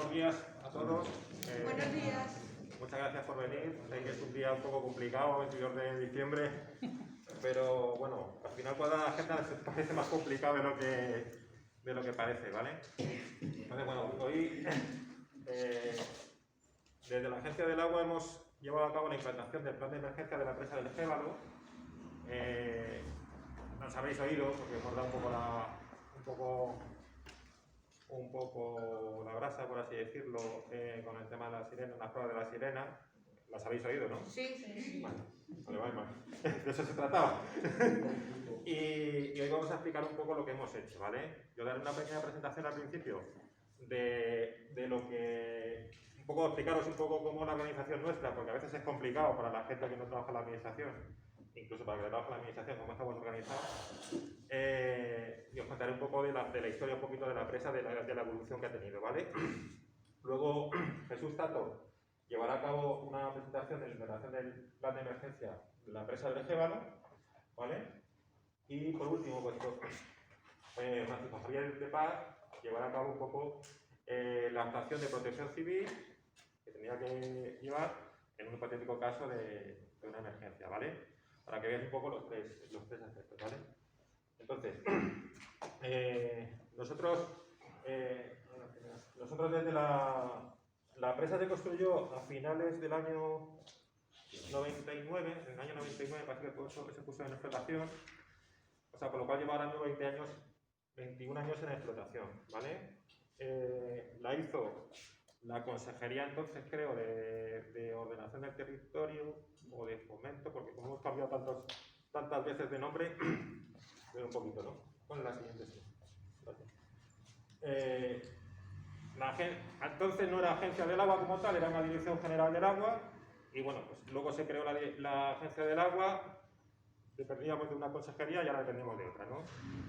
buenos días a todos. Buenos días. Muchas gracias por venir. Sé que es un día un poco complicado, 22 de diciembre, pero bueno, al final cuadrar la agenda parece más complicado de lo que parece, ¿vale? Entonces, bueno, hoy desde la Agencia del Agua hemos llevado a cabo la implantación del plan de emergencia de la presa del Gévalo. Nos habréis oído porque hemos dado un poco la brasa, por así decirlo, con el tema de la sirena, las pruebas de la sirena. ¿Las habéis oído, no? Sí. Vale, de eso se trataba. y hoy vamos a explicar un poco lo que hemos hecho, ¿vale? Yo daré una pequeña presentación al principio de lo que... Un poco explicaros un poco cómo es la organización nuestra, porque a veces es complicado para la gente que no trabaja en la administración, incluso para que trabaja en la administración, cómo estamos organizados. Y os contaré un poco de la historia, un poquito de la empresa, de la evolución que ha tenido, ¿vale? Luego, Jesús Tato llevará a cabo una presentación de la implementación del plan de emergencia de la empresa del Gévalo, ¿vale? Y por último, pues, Francisco Javier de Paz llevará a cabo un poco la actuación de protección civil que tendría que llevar en un hipotético caso de una emergencia, ¿vale? Para que veáis un poco los tres aspectos, ¿vale? Entonces, nosotros desde la empresa se construyó a finales del año 99, en el año 99 parece que se puso en explotación, o sea, por lo cual lleva ahora mismo 21 años en explotación, ¿vale? La hizo la consejería entonces, creo, de ordenación del territorio o de fomento, porque como hemos cambiado tantas veces de nombre, veo un poquito, ¿no? Con la siguiente, sí. Entonces no era agencia del agua como tal, era una dirección general del agua, y bueno, pues luego se creó la agencia del agua, dependíamos de una consejería y ahora dependemos de otra, ¿no?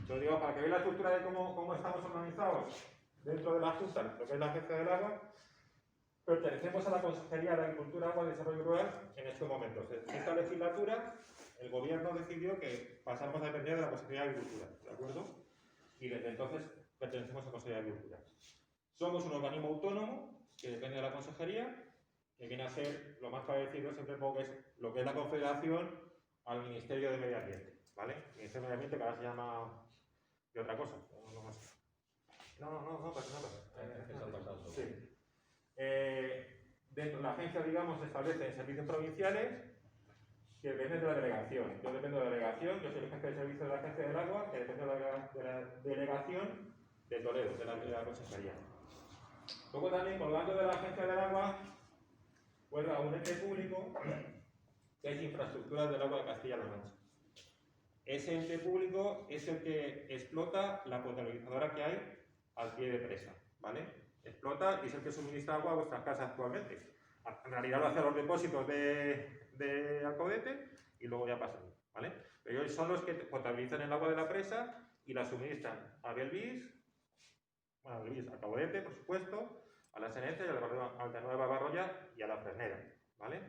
Lo digo para que veáis la estructura de cómo estamos organizados dentro de la Junta, lo que es la agencia del agua. Pertenecemos a la Consejería de Agricultura, Agua y Desarrollo Rural en estos momentos. En esta legislatura, el gobierno decidió que pasamos a depender de la Consejería de Agricultura, ¿de acuerdo? Y desde entonces pertenecemos a la Consejería de Agricultura. Somos un organismo autónomo que depende de la Consejería, que viene a ser lo más parecido, siempre pongo que es lo que es la Confederación al Ministerio de Medio Ambiente, ¿vale? El Ministerio de Medio Ambiente que ahora se llama de otra cosa. No pasa nada. Sí. Dentro de la agencia, digamos, se establecen servicios provinciales que dependen de la delegación. Yo dependo de la delegación, yo soy el jefe de servicio de la agencia del agua, que depende de la delegación de Toledo, de la consejería. Luego también, colgando de la agencia del agua, cuelga un ente público que es Infraestructuras del Agua de Castilla-La Mancha. Ese ente público es el que explota la potabilizadora que hay al pie de presa, ¿vale? Explota y es el que suministra agua a vuestras casas actualmente. En realidad lo hace a los depósitos de Alcaudete y luego ya pasan, ¿vale? Pero ellos son los que potabilizan el agua de la presa y la suministran a Belvis, bueno, a Belvis, a Alcaudete, por supuesto, a la Senecia y a la Altanueva Barroya y a la Fresneda, ¿vale?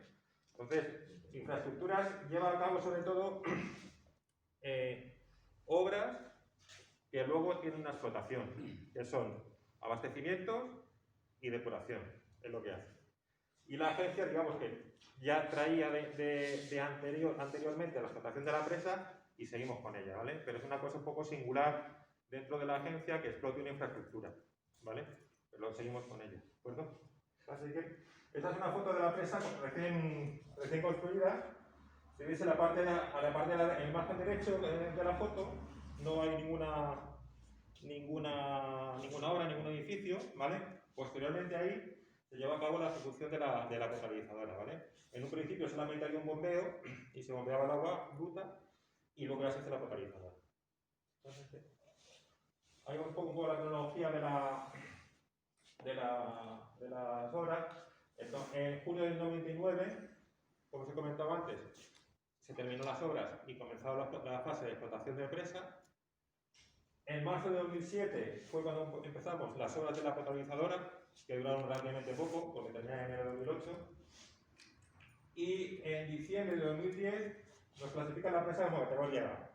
Entonces, Infraestructuras lleva a cabo sobre todo obras que luego tienen una explotación, que son abastecimientos y depuración, es lo que hace. Y la agencia, digamos que ya traía anteriormente la explotación de la presa y seguimos con ella, ¿vale? Pero es una cosa un poco singular dentro de la agencia que explote una infraestructura, ¿vale? Pero seguimos con ella, ¿de acuerdo? Así que esta es una foto de la presa recién construida. Si veis en la parte en el margen derecho de la foto, no hay ninguna obra, ningún edificio, ¿vale? Posteriormente ahí se lleva a cabo la ejecución de la potabilizadora, ¿vale? En un principio solamente había un bombeo y se bombeaba el agua bruta y luego ya se hace la potabilizadora. Entonces, hay un poco la cronología de las obras. Entonces, en junio del 99, como os he comentado antes, se terminó las obras y comenzó la fase de explotación de presa. En marzo de 2007 fue cuando empezamos las obras de la potabilizadora, que duraron relativamente poco, porque terminaron en enero de 2008. Y en diciembre de 2010 nos clasifican la presa como categoría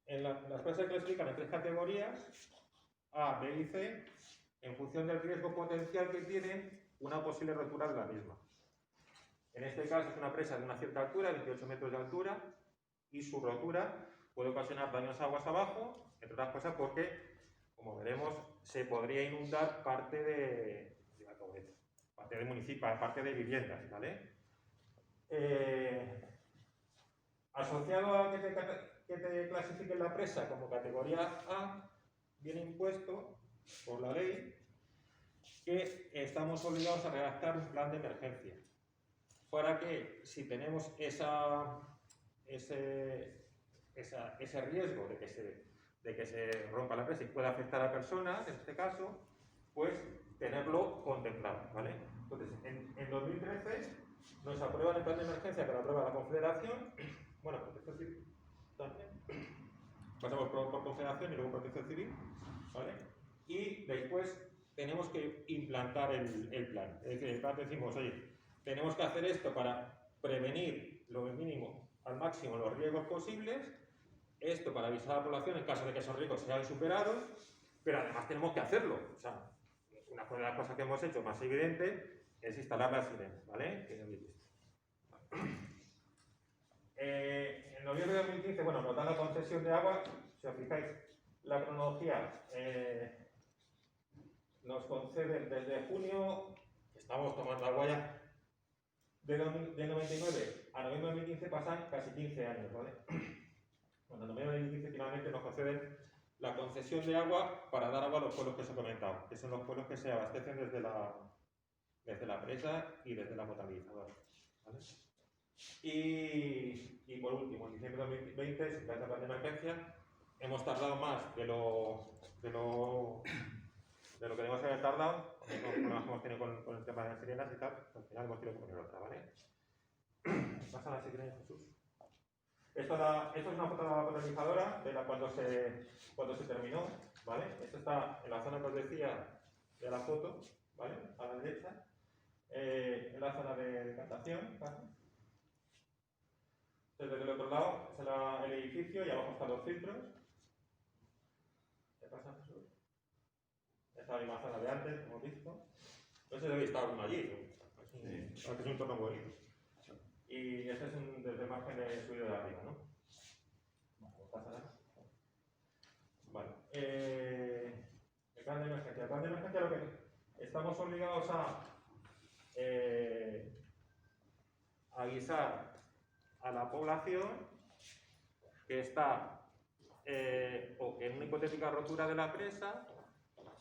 A. Las presas se clasifican en tres categorías, A, B y C, en función del riesgo potencial que tiene una posible rotura de la misma. En este caso es una presa de una cierta altura, 28 metros de altura, y su rotura puede ocasionar daños aguas abajo, entre otras cosas porque, como veremos, se podría inundar parte de la Caudete, parte de municipio, parte de viviendas, ¿vale? Asociado a que te clasifiquen la presa como categoría A, viene impuesto por la ley que estamos obligados a redactar un plan de emergencia para que, si tenemos ese riesgo de que se rompa la presa y pueda afectar a personas, en este caso, pues tenerlo contemplado, ¿vale? Entonces, en 2013 nos aprueban el plan de emergencia que lo aprueba la Confederación, bueno, Protección Civil también, pasamos por Confederación y luego Protección Civil, ¿vale? Y después tenemos que implantar el plan. Es decir, el plan decimos, oye, tenemos que hacer esto para prevenir lo mínimo al máximo los riesgos posibles, esto para avisar a la población en caso de que esos riesgos sean superados, pero además tenemos que hacerlo. O sea, una de las cosas que hemos hecho más evidente es instalar las sirenas, ¿vale? Que ya habéis visto. En noviembre de 2015, bueno, nos dan la concesión de agua. Si os fijáis, la cronología nos conceden desde junio, estamos tomando agua ya, de 99 a noviembre de 2015 pasan casi 15 años, ¿vale? Bueno, en noviembre de 2015 finalmente nos conceden la concesión de agua para dar agua a los pueblos que os he comentado, que son los pueblos que se abastecen desde la presa y desde la potabilizadora, ¿vale? Y por último, en diciembre de 2020, sin plan de emergencia, hemos tardado más de lo que debemos haber tardado, con los problemas que hemos tenido con el tema de las sirenas y tal, al final hemos tenido que poner otra, ¿vale? Pasa la siguiente, Jesús. Esto es una foto de la potabilizadora de cuando se terminó, ¿vale? Esto está en la zona que os decía de la foto, ¿vale? A la derecha, en la zona de captación, ¿vale? Desde el otro lado es el edificio y abajo están los filtros. ¿Qué pasa, Jesús? Esta es la misma zona de antes, como hemos visto. No sé si habéis estado allí, es un entorno bonito. Y este es desde el margen de subido de arriba, ¿no? No pasa nada. Vale. El plan de emergencia. El plan de emergencia lo que estamos obligados a avisar a la población que está o que en una hipotética rotura de la presa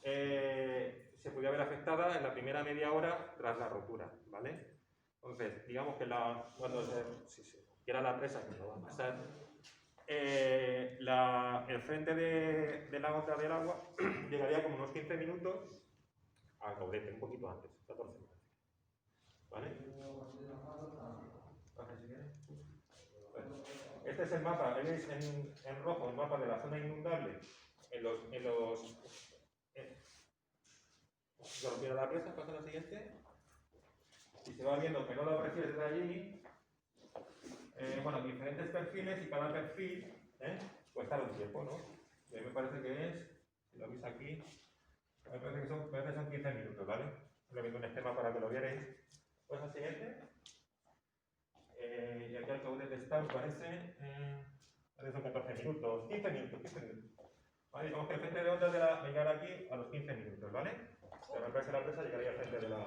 se podría ver afectada en la primera media hora tras la rotura, ¿vale? Entonces, digamos que cuando se quiera la presa, que no va a pasar, el frente de la gota del agua llegaría como unos 15 minutos al caudete, un poquito antes, 14 minutos. ¿Vale? Este es el mapa, veis en rojo el mapa de la zona inundable se rompiera la presa, pasa a la siguiente. Y se va viendo que no lo aprecias desde allí. Bueno, diferentes perfiles y cada perfil pues tarda un tiempo, ¿no? Y me parece que es, si lo veis aquí, me parece que son 15 minutos, ¿vale? Simplemente un esquema para que lo vierais. Pues al siguiente. Y aquí al caudete está, me parece son 14 minutos, 15 minutos. ¿Vale? Digamos que el frente de onda va a llegar aquí a los 15 minutos, ¿vale? Si romperse la presa llegaría al frente de la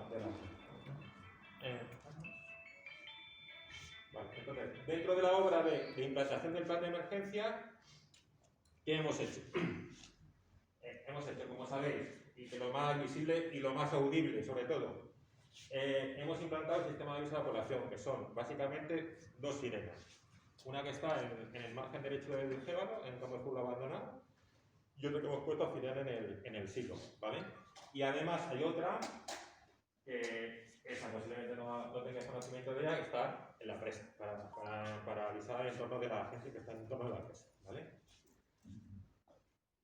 Vale, entonces, dentro de la obra de implantación del plan de emergencia, ¿qué hemos hecho? Hemos hecho, como sabéis, y que lo más visible y lo más audible, sobre todo, hemos implantado el sistema de aviso a la población, que son básicamente dos sirenas. Una que está en el margen derecho del Gébano, en el campo de fútbol abandonado, y otra que hemos puesto al final en el silo, ¿vale? Y además hay otra que esa posiblemente no tengáis conocimiento de ella, que está en la presa, para avisar el entorno de la gente que está en el entorno de la presa, ¿vale?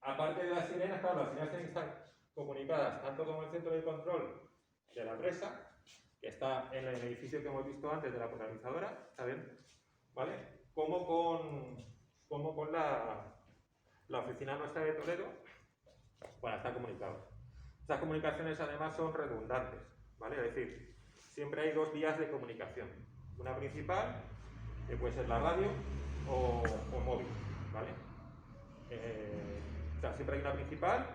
Aparte de las sirenas, claro, las sirenas tienen que estar comunicadas tanto con el centro de control de la presa, que está en el edificio que hemos visto antes de la potabilizadora, ¿está bien? ¿Vale? Como con la oficina nuestra de Toledo, para estar comunicados. Estas comunicaciones además son redundantes, ¿vale? Es decir, siempre hay dos vías de comunicación. Una principal, que puede ser la radio o móvil, ¿vale? O sea, siempre hay una principal,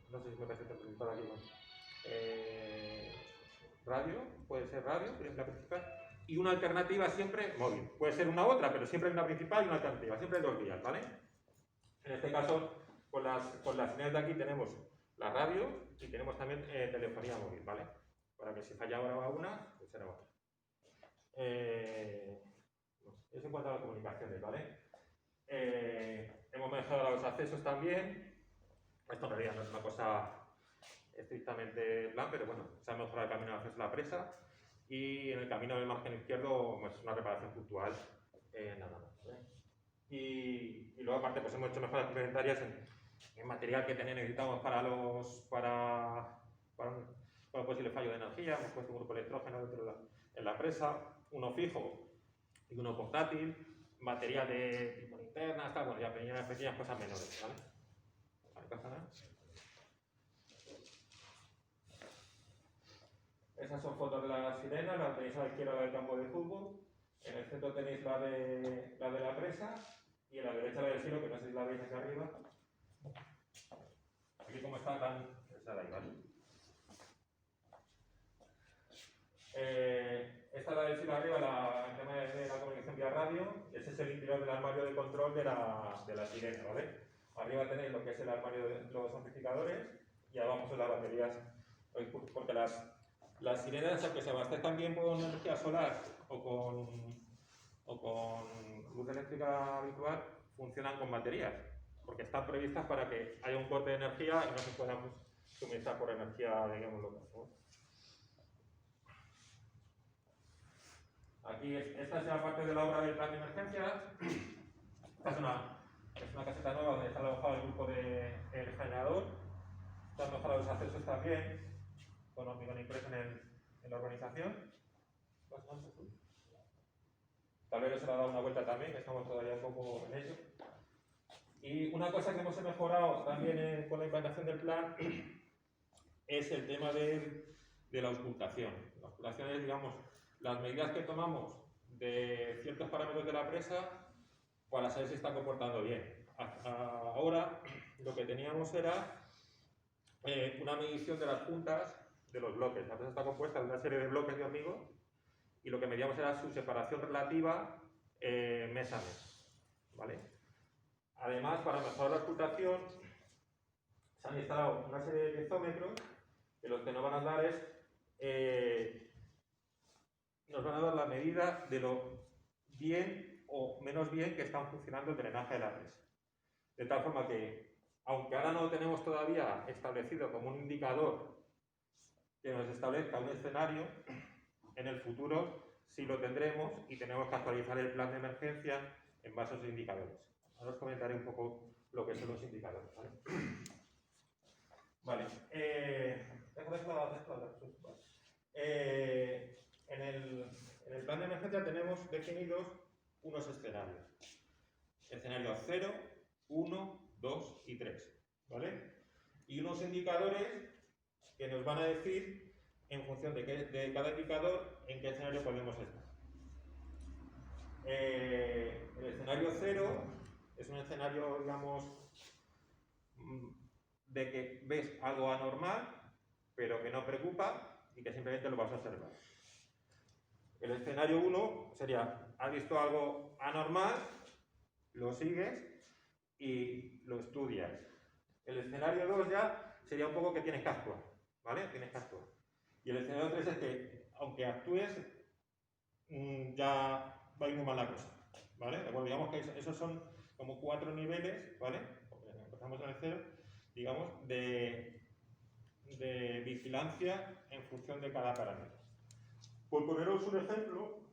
no sé si me parece que principal aquí, ¿no? Radio, puede ser radio, que es la principal, y una alternativa siempre móvil. Puede ser una u otra, pero siempre hay una principal y una alternativa, siempre hay dos vías, ¿vale? En este caso, con las señales de aquí tenemos la radio y tenemos también telefonía móvil, ¿vale? Para que si falla ahora una, pues será otra. Eso en cuanto a las comunicaciones, ¿vale? Hemos mejorado los accesos también. Esto en realidad no es una cosa estrictamente plan, pero bueno, se ha mejorado el camino de acceso a la presa y en el camino del margen izquierdo, pues una reparación puntual, nada más, ¿vale? Y luego aparte pues hemos hecho mejoras complementarias en material que necesitamos para un posible fallo de energía. Hemos puesto un grupo de electrógeno en la presa, uno fijo y uno portátil, material de tipo linterna, hasta bueno, ya pequeñas cosas menores, ¿vale? Esas son fotos de la sirena, la tenéis a la izquierda del campo de fútbol, en el centro tenéis la de la presa y en la derecha la del cielo, que no sé si la veis aquí arriba. Aquí como está tan... Esa de ahí, ¿vale? Esta es la del cielo arriba, el tema de la comunicación vía radio. Ese es el interior del armario de control de la sirena, ¿vale? Arriba tenéis lo que es el armario de los amplificadores y abajo son las baterías, porque las sirenas, aunque se abastezcan bien con energía solar o con luz eléctrica habitual, funcionan con baterías, porque están previstas para que haya un corte de energía y no se puedan suministrar por energía, digamos, local, ¿no? Aquí, esta es la parte de la obra del plan de emergencias. Esta es una caseta nueva donde está alojado el grupo del generador. Están mejorados los accesos también, con hormigón impreso en la urbanización. Tal vez se le ha dado una vuelta también, que estamos todavía un poco en ello. Y una cosa que hemos mejorado también con la implantación del plan es el tema de la auscultación. La auscultación es, digamos, las medidas que tomamos de ciertos parámetros de la presa para saber si está comportando bien. Ahora lo que teníamos era una medición de las puntas de los bloques. La presa está compuesta de una serie de bloques de hormigón y lo que medíamos era su separación relativa mes a mes, ¿vale? Además, para mejorar la auscultación, se han instalado una serie de piezómetros que lo que nos van a dar es nos van a dar la medida de lo bien o menos bien que están funcionando el drenaje de la presa. De tal forma que, aunque ahora no lo tenemos todavía establecido como un indicador que nos establezca un escenario, en el futuro sí lo tendremos y tenemos que actualizar el plan de emergencia en base a esos indicadores. Ahora os comentaré un poco lo que son los indicadores, ¿vale? Vale. En el plan de emergencia tenemos definidos unos escenarios. Escenario 0, 1, 2 y 3, ¿vale? Y unos indicadores que nos van a decir, en función de cada indicador, en qué escenario podemos estar. El escenario 0 es un escenario, digamos, de que ves algo anormal, pero que no preocupa y que simplemente lo vas a observar. El escenario 1 sería, has visto algo anormal, lo sigues y lo estudias. El escenario 2 ya sería un poco que tienes que actuar, ¿vale? Tienes que actuar. Y el escenario 3 es que, aunque actúes, ya va a ir muy mal la cosa, ¿vale? Bueno, digamos que esos son como 4 niveles, ¿vale? Empezamos en el 0, digamos, de vigilancia en función de cada parámetro. Por poneros un ejemplo,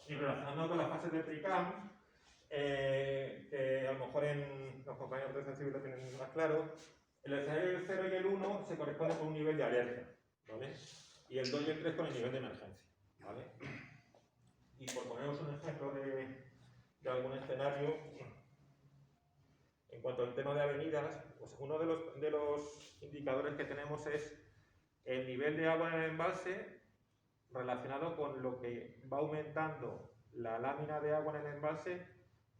y relacionando con las fases de TRICAM, que a lo mejor los compañeros de Protección Civil lo tienen más claro, el escenario del 0 y el 1 se corresponde con un nivel de alerta, ¿vale? Y el 2 y el 3 con el nivel de emergencia, ¿vale? Y por poneros un ejemplo de algún escenario, En cuanto al tema de avenidas, pues uno de los indicadores que tenemos es el nivel de agua en el embalse relacionado con lo que va aumentando la lámina de agua en el embalse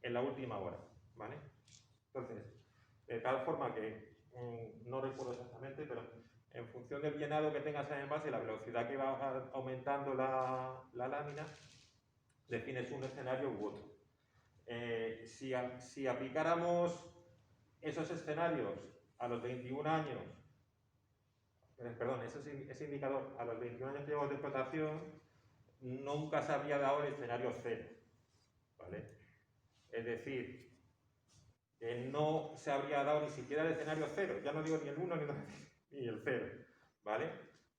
en la última hora, ¿vale? Entonces, de tal forma que, no recuerdo exactamente, pero en función del llenado que tengas en el embalse y la velocidad que va aumentando la lámina, defines un escenario u otro. Si aplicáramos esos escenarios a los 21 años, perdón, ese indicador a los 21 años que llevamos de explotación, nunca se habría dado el escenario 0, ¿vale? Es decir, que no se habría dado ni siquiera el escenario 0, ya no digo ni el 1 ni el 0, ¿vale?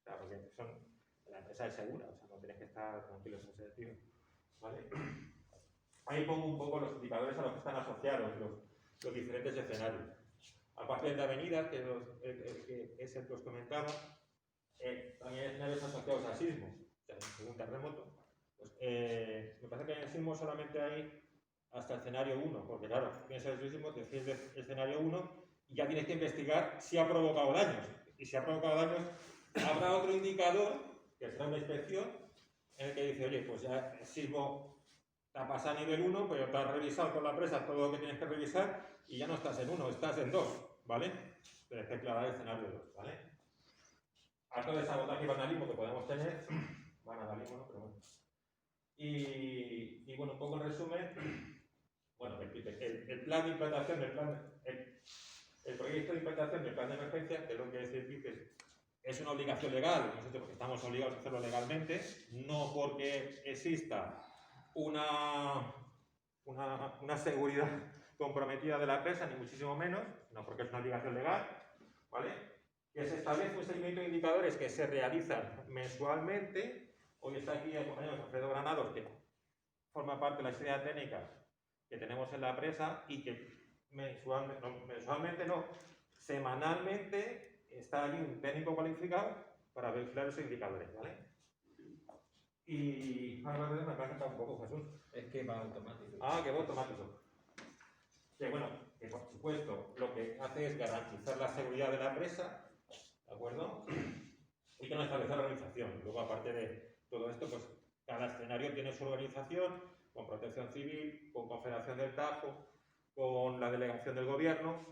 Claro, porque la empresa es segura, o sea, no tenéis que estar tranquilos en ese sentido, ¿vale? Ahí pongo un poco los indicadores a los que están asociados los diferentes escenarios. Aparte de avenidas, que es el que os comentaba, también hay escenarios asociados a sismos, o sea, un terremoto. Pues, me parece que en el sismo solamente hay hasta el escenario 1, porque claro, piensas el sismo, te decís el escenario 1 y ya tienes que investigar si ha provocado daños. Y si ha provocado daños, habrá otro indicador, que será una inspección, en el que dice, oye, pues ya el sismo te ha pasado a nivel 1, pero te has revisado con la empresa todo lo que tienes que revisar y ya no estás en 1, estás en 2, ¿vale? Tienes que aclarar el escenario 2, ¿vale? Acto de sabotaje y vandalismo que podemos tener, vandalismo no, pero bueno. Y bueno, un poco en resumen, bueno, el plan de implantación, el proyecto de implantación del plan de emergencia, que es lo que dices, es una obligación legal, porque estamos obligados a hacerlo legalmente, no porque exista una seguridad comprometida de la empresa, ni muchísimo menos, sino porque es una obligación legal, ¿vale? Que se establece un seguimiento de indicadores que se realizan mensualmente. Hoy está aquí el compañero Alfredo Granados, que forma parte de la historia técnica que tenemos en la empresa y que semanalmente está allí un técnico cualificado para vigilar esos indicadores, ¿vale? Y me ha encantado un poco, Jesús. Es que va automático. Ah, que va automático. Que bueno, que por supuesto lo que hace es garantizar la seguridad de la empresa, ¿de acuerdo? Y que no establece la organización. Luego, aparte de todo esto, pues cada escenario tiene su organización, con Protección Civil, con Confederación del Tajo, con la delegación del gobierno.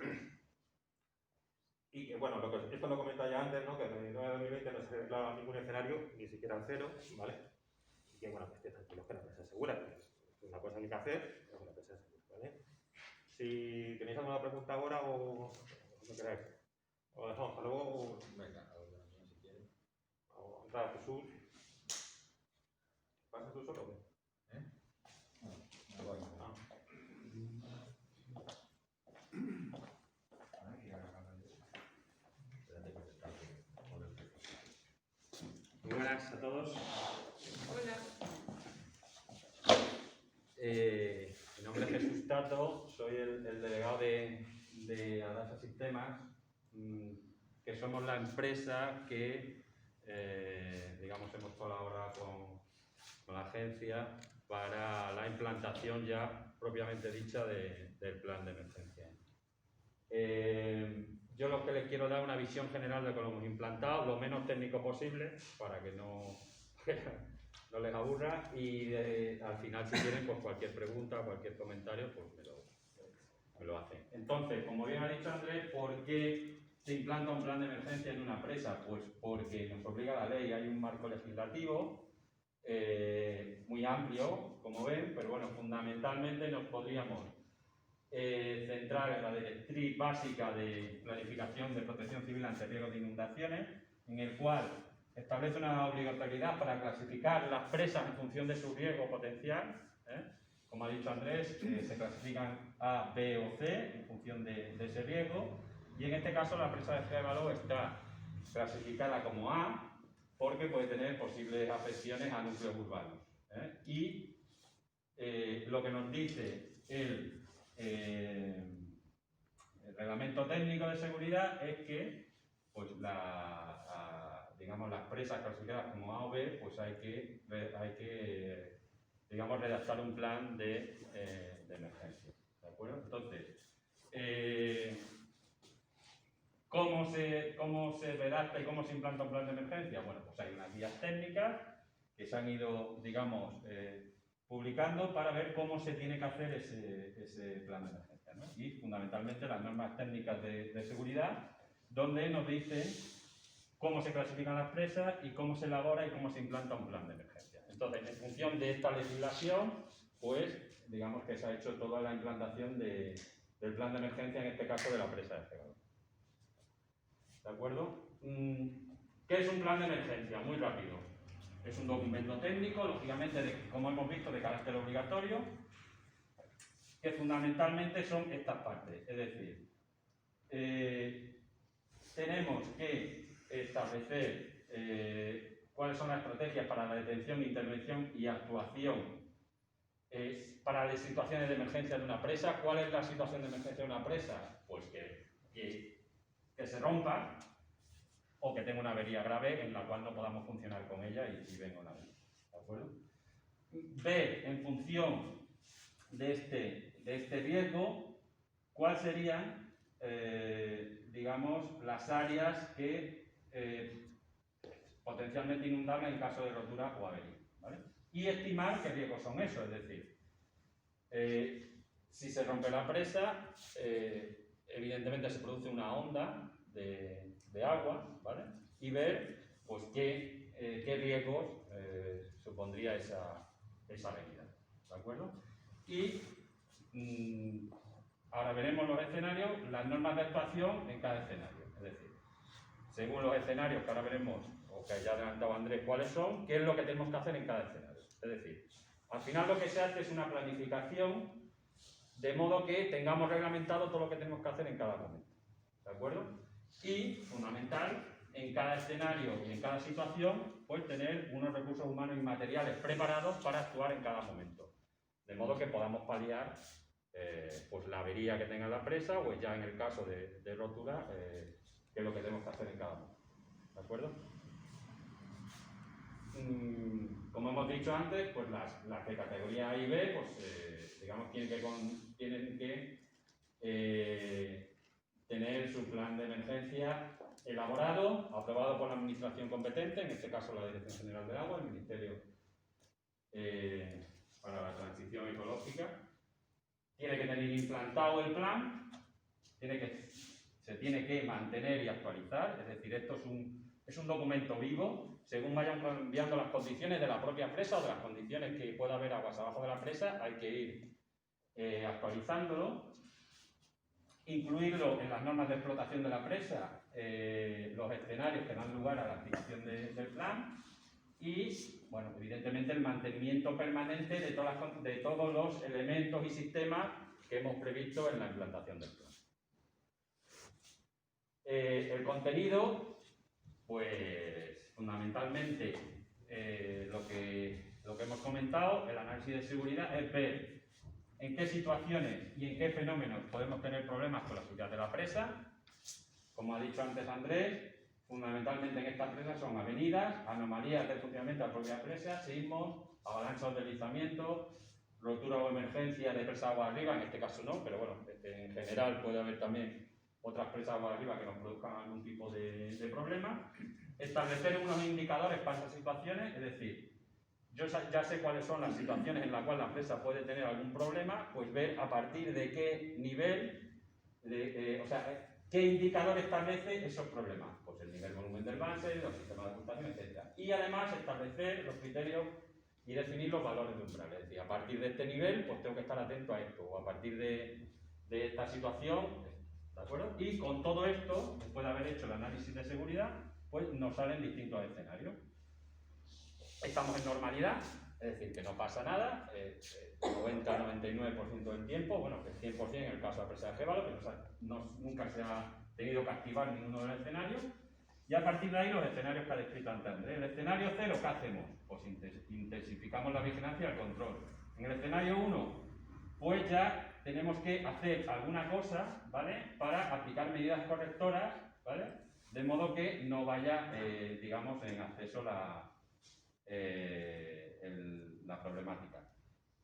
Y bueno, esto lo comenta ya antes, ¿no? Que en el 2020 no se arreglaba ningún escenario, ni siquiera el 0, ¿vale? Y que bueno, que esté tranquilos que la empresa es segura, que es una cosa que hay que hacer, pero que la empresa es segura, ¿vale? Si tenéis alguna pregunta ahora o no queráis, o dejamos para luego. Venga, ahora si quieres. O entrar Jesús. ¿Pasas tú solo o qué? No, me voy. Muy buenas a todos. Hola. Mi nombre es Jesús Tato, soy el delegado de Adasa Sistemas, que somos la empresa que, digamos, hemos colaborado con la agencia para la implantación ya propiamente dicha del plan de emergencia. Yo lo que les quiero dar es una visión general de cómo lo hemos implantado, lo menos técnico posible, para que no les aburra, y al final, si quieren, pues cualquier pregunta, cualquier comentario, pues me lo hacen. Entonces, como bien ha dicho Andrés, ¿por qué se implanta un plan de emergencia en una empresa? Pues porque nos obliga la ley, hay un marco legislativo muy amplio, como ven, pero bueno, fundamentalmente nos podríamos centrar en la directriz básica de planificación de protección civil ante riesgos de inundaciones, en el cual establece una obligatoriedad para clasificar las presas en función de su riesgo potencial. Como ha dicho Andrés, se clasifican A, B o C en función de ese riesgo, y en este caso la presa de Gébalo está clasificada como A porque puede tener posibles afecciones a núcleos urbanos. Y lo que nos dice el reglamento técnico de seguridad es que pues digamos, las presas clasificadas como A o B, pues hay que digamos, redactar un plan de emergencia, ¿de acuerdo? Entonces, ¿Cómo se redacta y cómo se implanta un plan de emergencia? Bueno, pues hay unas guías técnicas que se han ido, digamos, publicando para ver cómo se tiene que hacer ese plan de emergencia, ¿no? Y fundamentalmente las normas técnicas de seguridad, donde nos dicen cómo se clasifican las presas y cómo se elabora y cómo se implanta un plan de emergencia. Entonces, en función de esta legislación, pues, digamos que se ha hecho toda la implantación del plan de emergencia, en este caso de la presa de Cegado. ¿De acuerdo? ¿Qué es un plan de emergencia? Muy rápido. Es un documento técnico, lógicamente, como hemos visto, de carácter obligatorio, que fundamentalmente son estas partes. Es decir, tenemos que establecer cuáles son las estrategias para la detención, intervención y actuación para las situaciones de emergencia de una presa. ¿Cuál es la situación de emergencia de una presa? Pues que se rompa o que tenga una avería grave en la cual no podamos funcionar con ella y venga una avería. ¿De acuerdo? Ver en función de este riesgo cuáles serían, digamos, las áreas que potencialmente inundables en caso de rotura o avería, ¿vale? Y estimar qué riesgos son esos, es decir, si se rompe la presa, evidentemente se produce una onda de agua, ¿vale? Y ver pues qué riesgos supondría esa avenida, ¿de acuerdo? Y ahora veremos los escenarios, las normas de actuación en cada escenario, es decir, según los escenarios que ahora veremos, o que ya ha adelantado Andrés cuáles son, qué es lo que tenemos que hacer en cada escenario. Es decir, al final lo que se hace es una planificación de modo que tengamos reglamentado todo lo que tenemos que hacer en cada momento, ¿de acuerdo? Y, fundamental, en cada escenario y en cada situación, pues tener unos recursos humanos y materiales preparados para actuar en cada momento, de modo que podamos paliar pues la avería que tenga la presa, o ya en el caso de rotura, qué es lo que tenemos que hacer en cada momento, ¿de acuerdo? Como hemos dicho antes, pues las de categoría A y B, pues digamos tienen que tener su plan de emergencia elaborado, aprobado por la administración competente, en este caso la Dirección General del Agua, el Ministerio para la Transición Ecológica. Tiene que tener implantado el plan, se tiene que mantener y actualizar, es decir, esto es un documento vivo. Según vayan cambiando las condiciones de la propia presa o de las condiciones que pueda haber aguas abajo de la presa, hay que ir actualizándolo, incluirlo en las normas de explotación de la presa, los escenarios que dan lugar a la activación del plan y, bueno, evidentemente el mantenimiento permanente de todos los elementos y sistemas que hemos previsto en la implantación del plan. El contenido, pues fundamentalmente lo que hemos comentado, el análisis de seguridad, es ver en qué situaciones y en qué fenómenos podemos tener problemas con la seguridad de la presa. Como ha dicho antes Andrés, fundamentalmente en estas presas son avenidas, anomalías del funcionamiento de la propia presa, sismos, avalanchas o deslizamientos, rotura o emergencia de presa agua arriba, en este caso no, pero bueno, en general puede haber también otras presas agua arriba que nos produzcan algún tipo de problema. Establecer unos indicadores para esas situaciones, es decir, yo ya sé cuáles son las situaciones en las cuales la presa puede tener algún problema, pues ver a partir de qué nivel, qué indicador establece esos problemas. Pues el nivel volumen del embalse, los sistemas de ocultación, etc. Y además establecer los criterios y definir los valores de umbral. Es decir, a partir de este nivel, pues tengo que estar atento a esto, o a partir de esta situación, ¿de acuerdo? Y con todo esto, después de haber hecho el análisis de seguridad, pues nos salen distintos escenarios. Estamos en normalidad, es decir, que no pasa nada, 90-99% del tiempo, bueno, que 100% en el caso de la presa de Jévalo, que nunca se ha tenido que activar ninguno de los escenarios, y a partir de ahí los escenarios que ha descrito antes Andrés. En el escenario 0, ¿qué hacemos? Pues intensificamos la vigilancia y el control. En el escenario 1, pues ya tenemos que hacer alguna cosa, ¿vale?, para aplicar medidas correctoras, ¿vale?, de modo que no vaya, digamos, en acceso la problemática.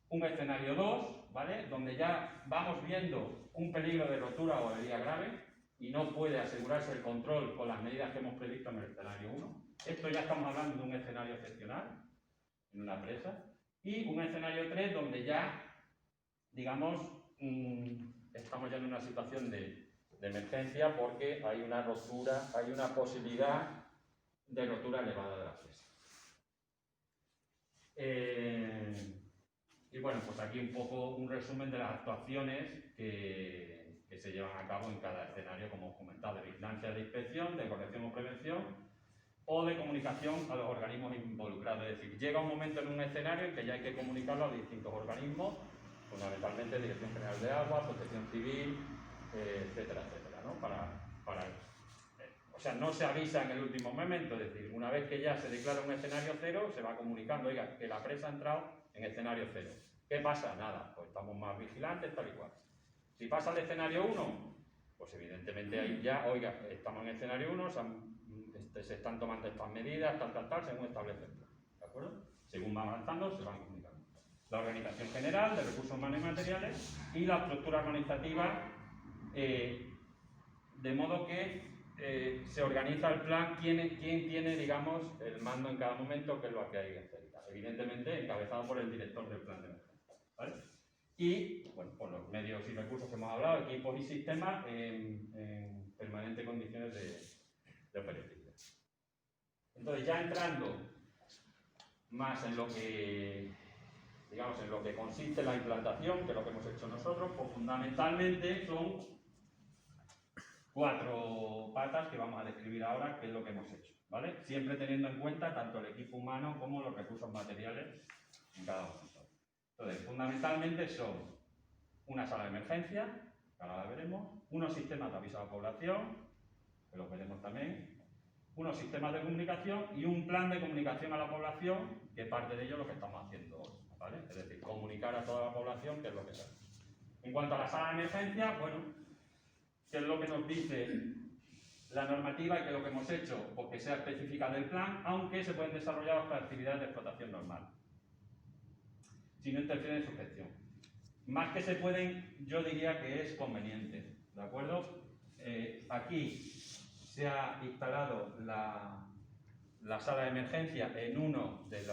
un escenario 2, ¿vale? Donde ya vamos viendo un peligro de rotura o avería grave y no puede asegurarse el control con las medidas que hemos previsto en el escenario 1. Esto ya estamos hablando de un escenario excepcional en una presa. Y un escenario 3 donde ya, digamos, estamos ya en una situación de emergencia porque hay una rotura, hay una posibilidad de rotura elevada de la presa. Y bueno, pues aquí un poco un resumen de las actuaciones que se llevan a cabo en cada escenario, como os comentado, de vigilancia, de inspección, de corrección o prevención, o de comunicación a los organismos involucrados. Es decir, llega un momento en un escenario en que ya hay que comunicarlo a distintos organismos, fundamentalmente Dirección General de Agua, Protección Civil, etcétera, etcétera, ¿no? O sea, no se avisa en el último momento, es decir, una vez que ya se declara un escenario 0, se va comunicando, oiga, que la presa ha entrado en escenario 0. ¿Qué pasa? Nada, pues estamos más vigilantes, tal y cual. Si pasa al escenario 1, pues evidentemente ahí ya, oiga, estamos en escenario 1, se están tomando estas medidas, tal, según establece el plan, ¿de acuerdo? Según va avanzando, se van comunicando. La organización general de recursos humanos y materiales y la estructura organizativa, de modo que se organiza el plan, quién tiene, digamos, el mando en cada momento, que es lo que hay que hacer. Evidentemente, encabezado por el director del plan de emergencia, ¿vale? Y, bueno, por los medios y recursos que hemos hablado, equipos y sistemas en permanentes condiciones de operatividad. Entonces, ya entrando más en lo que, digamos, en lo que consiste la implantación, que es lo que hemos hecho nosotros, pues fundamentalmente son 4 patas que vamos a describir ahora, que es lo que hemos hecho, ¿vale? Siempre teniendo en cuenta tanto el equipo humano como los recursos materiales en cada momento. Entonces, fundamentalmente son una sala de emergencia, que ahora la veremos, unos sistemas de aviso a la población, que los veremos también, unos sistemas de comunicación y un plan de comunicación a la población, que parte de ello es lo que estamos haciendo hoy, ¿vale? Es decir, comunicar a toda la población qué es lo que hacemos. En cuanto a la sala de emergencia, bueno, ¿qué es lo que nos dice la normativa y qué es lo que hemos hecho? Pues que sea específica del plan, aunque se pueden desarrollar otras actividades de explotación normal, si no interfiere en su gestión. Más que se pueden, yo diría que es conveniente, ¿de acuerdo? Aquí se ha instalado la sala de emergencia en uno de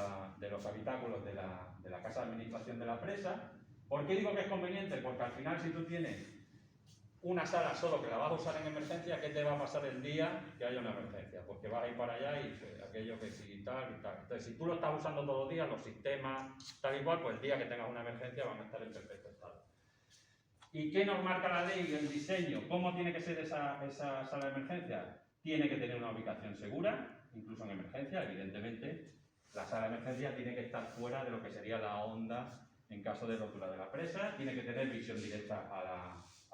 los habitáculos de la casa de administración de la presa. ¿Por qué digo que es conveniente? Porque al final, si tú tienes una sala solo que la vas a usar en emergencia, ¿qué te va a pasar el día que haya una emergencia? Porque vas a ir para allá y aquello que sí tal y tal. Entonces, si tú lo estás usando todos los días, los sistemas, tal y cual, pues el día que tengas una emergencia van a estar en perfecto estado. ¿Y qué nos marca la ley y el diseño? ¿Cómo tiene que ser esa sala de emergencia? Tiene que tener una ubicación segura, incluso en emergencia, evidentemente. La sala de emergencia tiene que estar fuera de lo que sería la onda en caso de rotura de la presa, tiene que tener visión directa a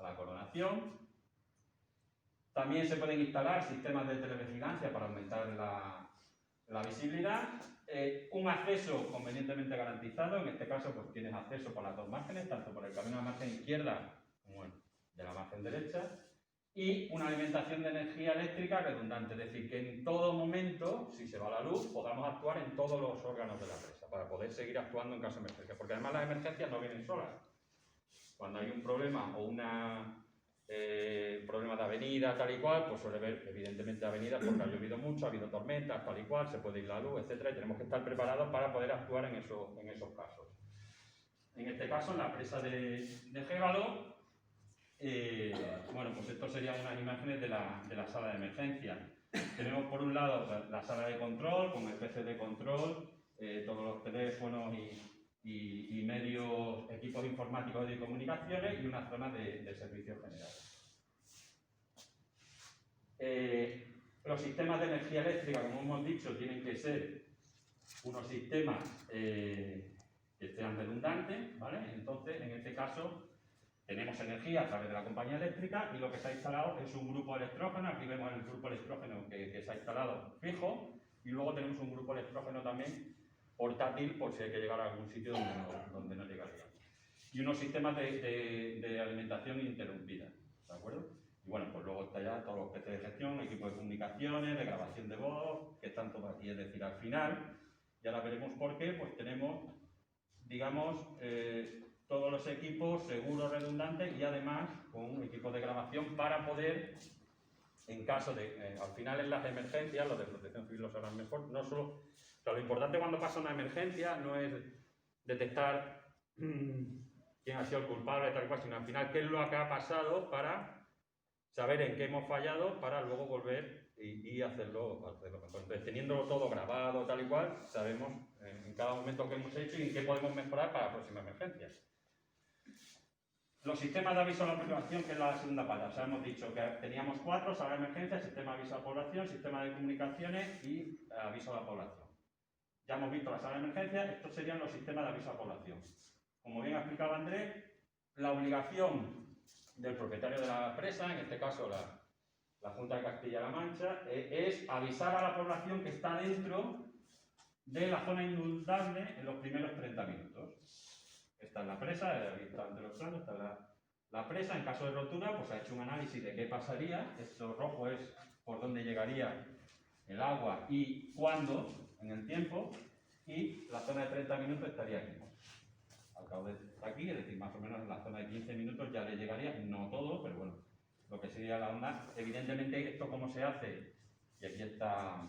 la coronación. También se pueden instalar sistemas de televigilancia para aumentar la visibilidad. Un acceso convenientemente garantizado, en este caso pues tienes acceso por las dos márgenes, tanto por el camino de la margen izquierda como el de la margen derecha, y una alimentación de energía eléctrica redundante, es decir, que en todo momento, si se va la luz, podamos actuar en todos los órganos de la presa, para poder seguir actuando en caso de emergencia, porque además las emergencias no vienen solas. Cuando hay un problema o problema de avenida, tal y cual, pues suele haber, evidentemente, avenidas porque ha llovido mucho, ha habido tormentas, tal y cual, se puede ir la luz, etcétera, y tenemos que estar preparados para poder actuar en esos casos. En este caso, en la presa de Gébalo, bueno, pues esto serían unas imágenes de la sala de emergencia. Tenemos por un lado la sala de control, con el PC de control, todos los teléfonos y medios, equipos informáticos de comunicaciones y una zona de servicios generales. Los sistemas de energía eléctrica, como hemos dicho, tienen que ser unos sistemas que sean redundantes, ¿vale? Entonces, en este caso, tenemos energía a través de la compañía eléctrica y lo que se ha instalado es un grupo electrógeno. Aquí vemos el grupo electrógeno que se ha instalado fijo y luego tenemos un grupo electrógeno también portátil por si hay que llegar a algún sitio donde no llegaría. Y unos sistemas de alimentación ininterrumpida, ¿de acuerdo? Y bueno, pues luego está ya todos los PC de gestión, equipos de comunicaciones, de grabación de voz, que están todos aquí. Es decir, al final, ya la veremos por qué, pues tenemos digamos, todos los equipos seguros, redundantes y además con un equipo de grabación para poder, en caso de, al final en las emergencias, los de protección civil lo sabrán mejor, no solo, o sea, lo importante cuando pasa una emergencia no es detectar quién ha sido el culpable, tal cual, sino al final qué es lo que ha pasado para saber en qué hemos fallado para luego volver y hacerlo mejor. Entonces, teniéndolo todo grabado, tal y cual, sabemos en cada momento qué hemos hecho y en qué podemos mejorar para la próxima emergencia. Los sistemas de aviso a la población, que es la segunda pata. O sea, hemos dicho que teníamos 4, sala de emergencia, sistema de aviso a la población, sistema de comunicaciones y aviso a la población. Ya hemos visto la sala de emergencia, estos serían los sistemas de aviso a la población. Como bien ha explicado Andrés, la obligación del propietario de la presa, en este caso la Junta de Castilla-La Mancha, es avisar a la población que está dentro de la zona inundable en los primeros 30 minutos. Esta es la presa, ahí está ante los planos, está la presa. En caso de rotura, pues ha hecho un análisis de qué pasaría. Esto rojo es por dónde llegaría el agua y cuándo en el tiempo, y la zona de 30 minutos estaría aquí. Al cabo de aquí, es decir, más o menos en la zona de 15 minutos ya le llegaría, no todo, pero bueno, lo que sería la onda. Evidentemente, esto cómo se hace, y aquí está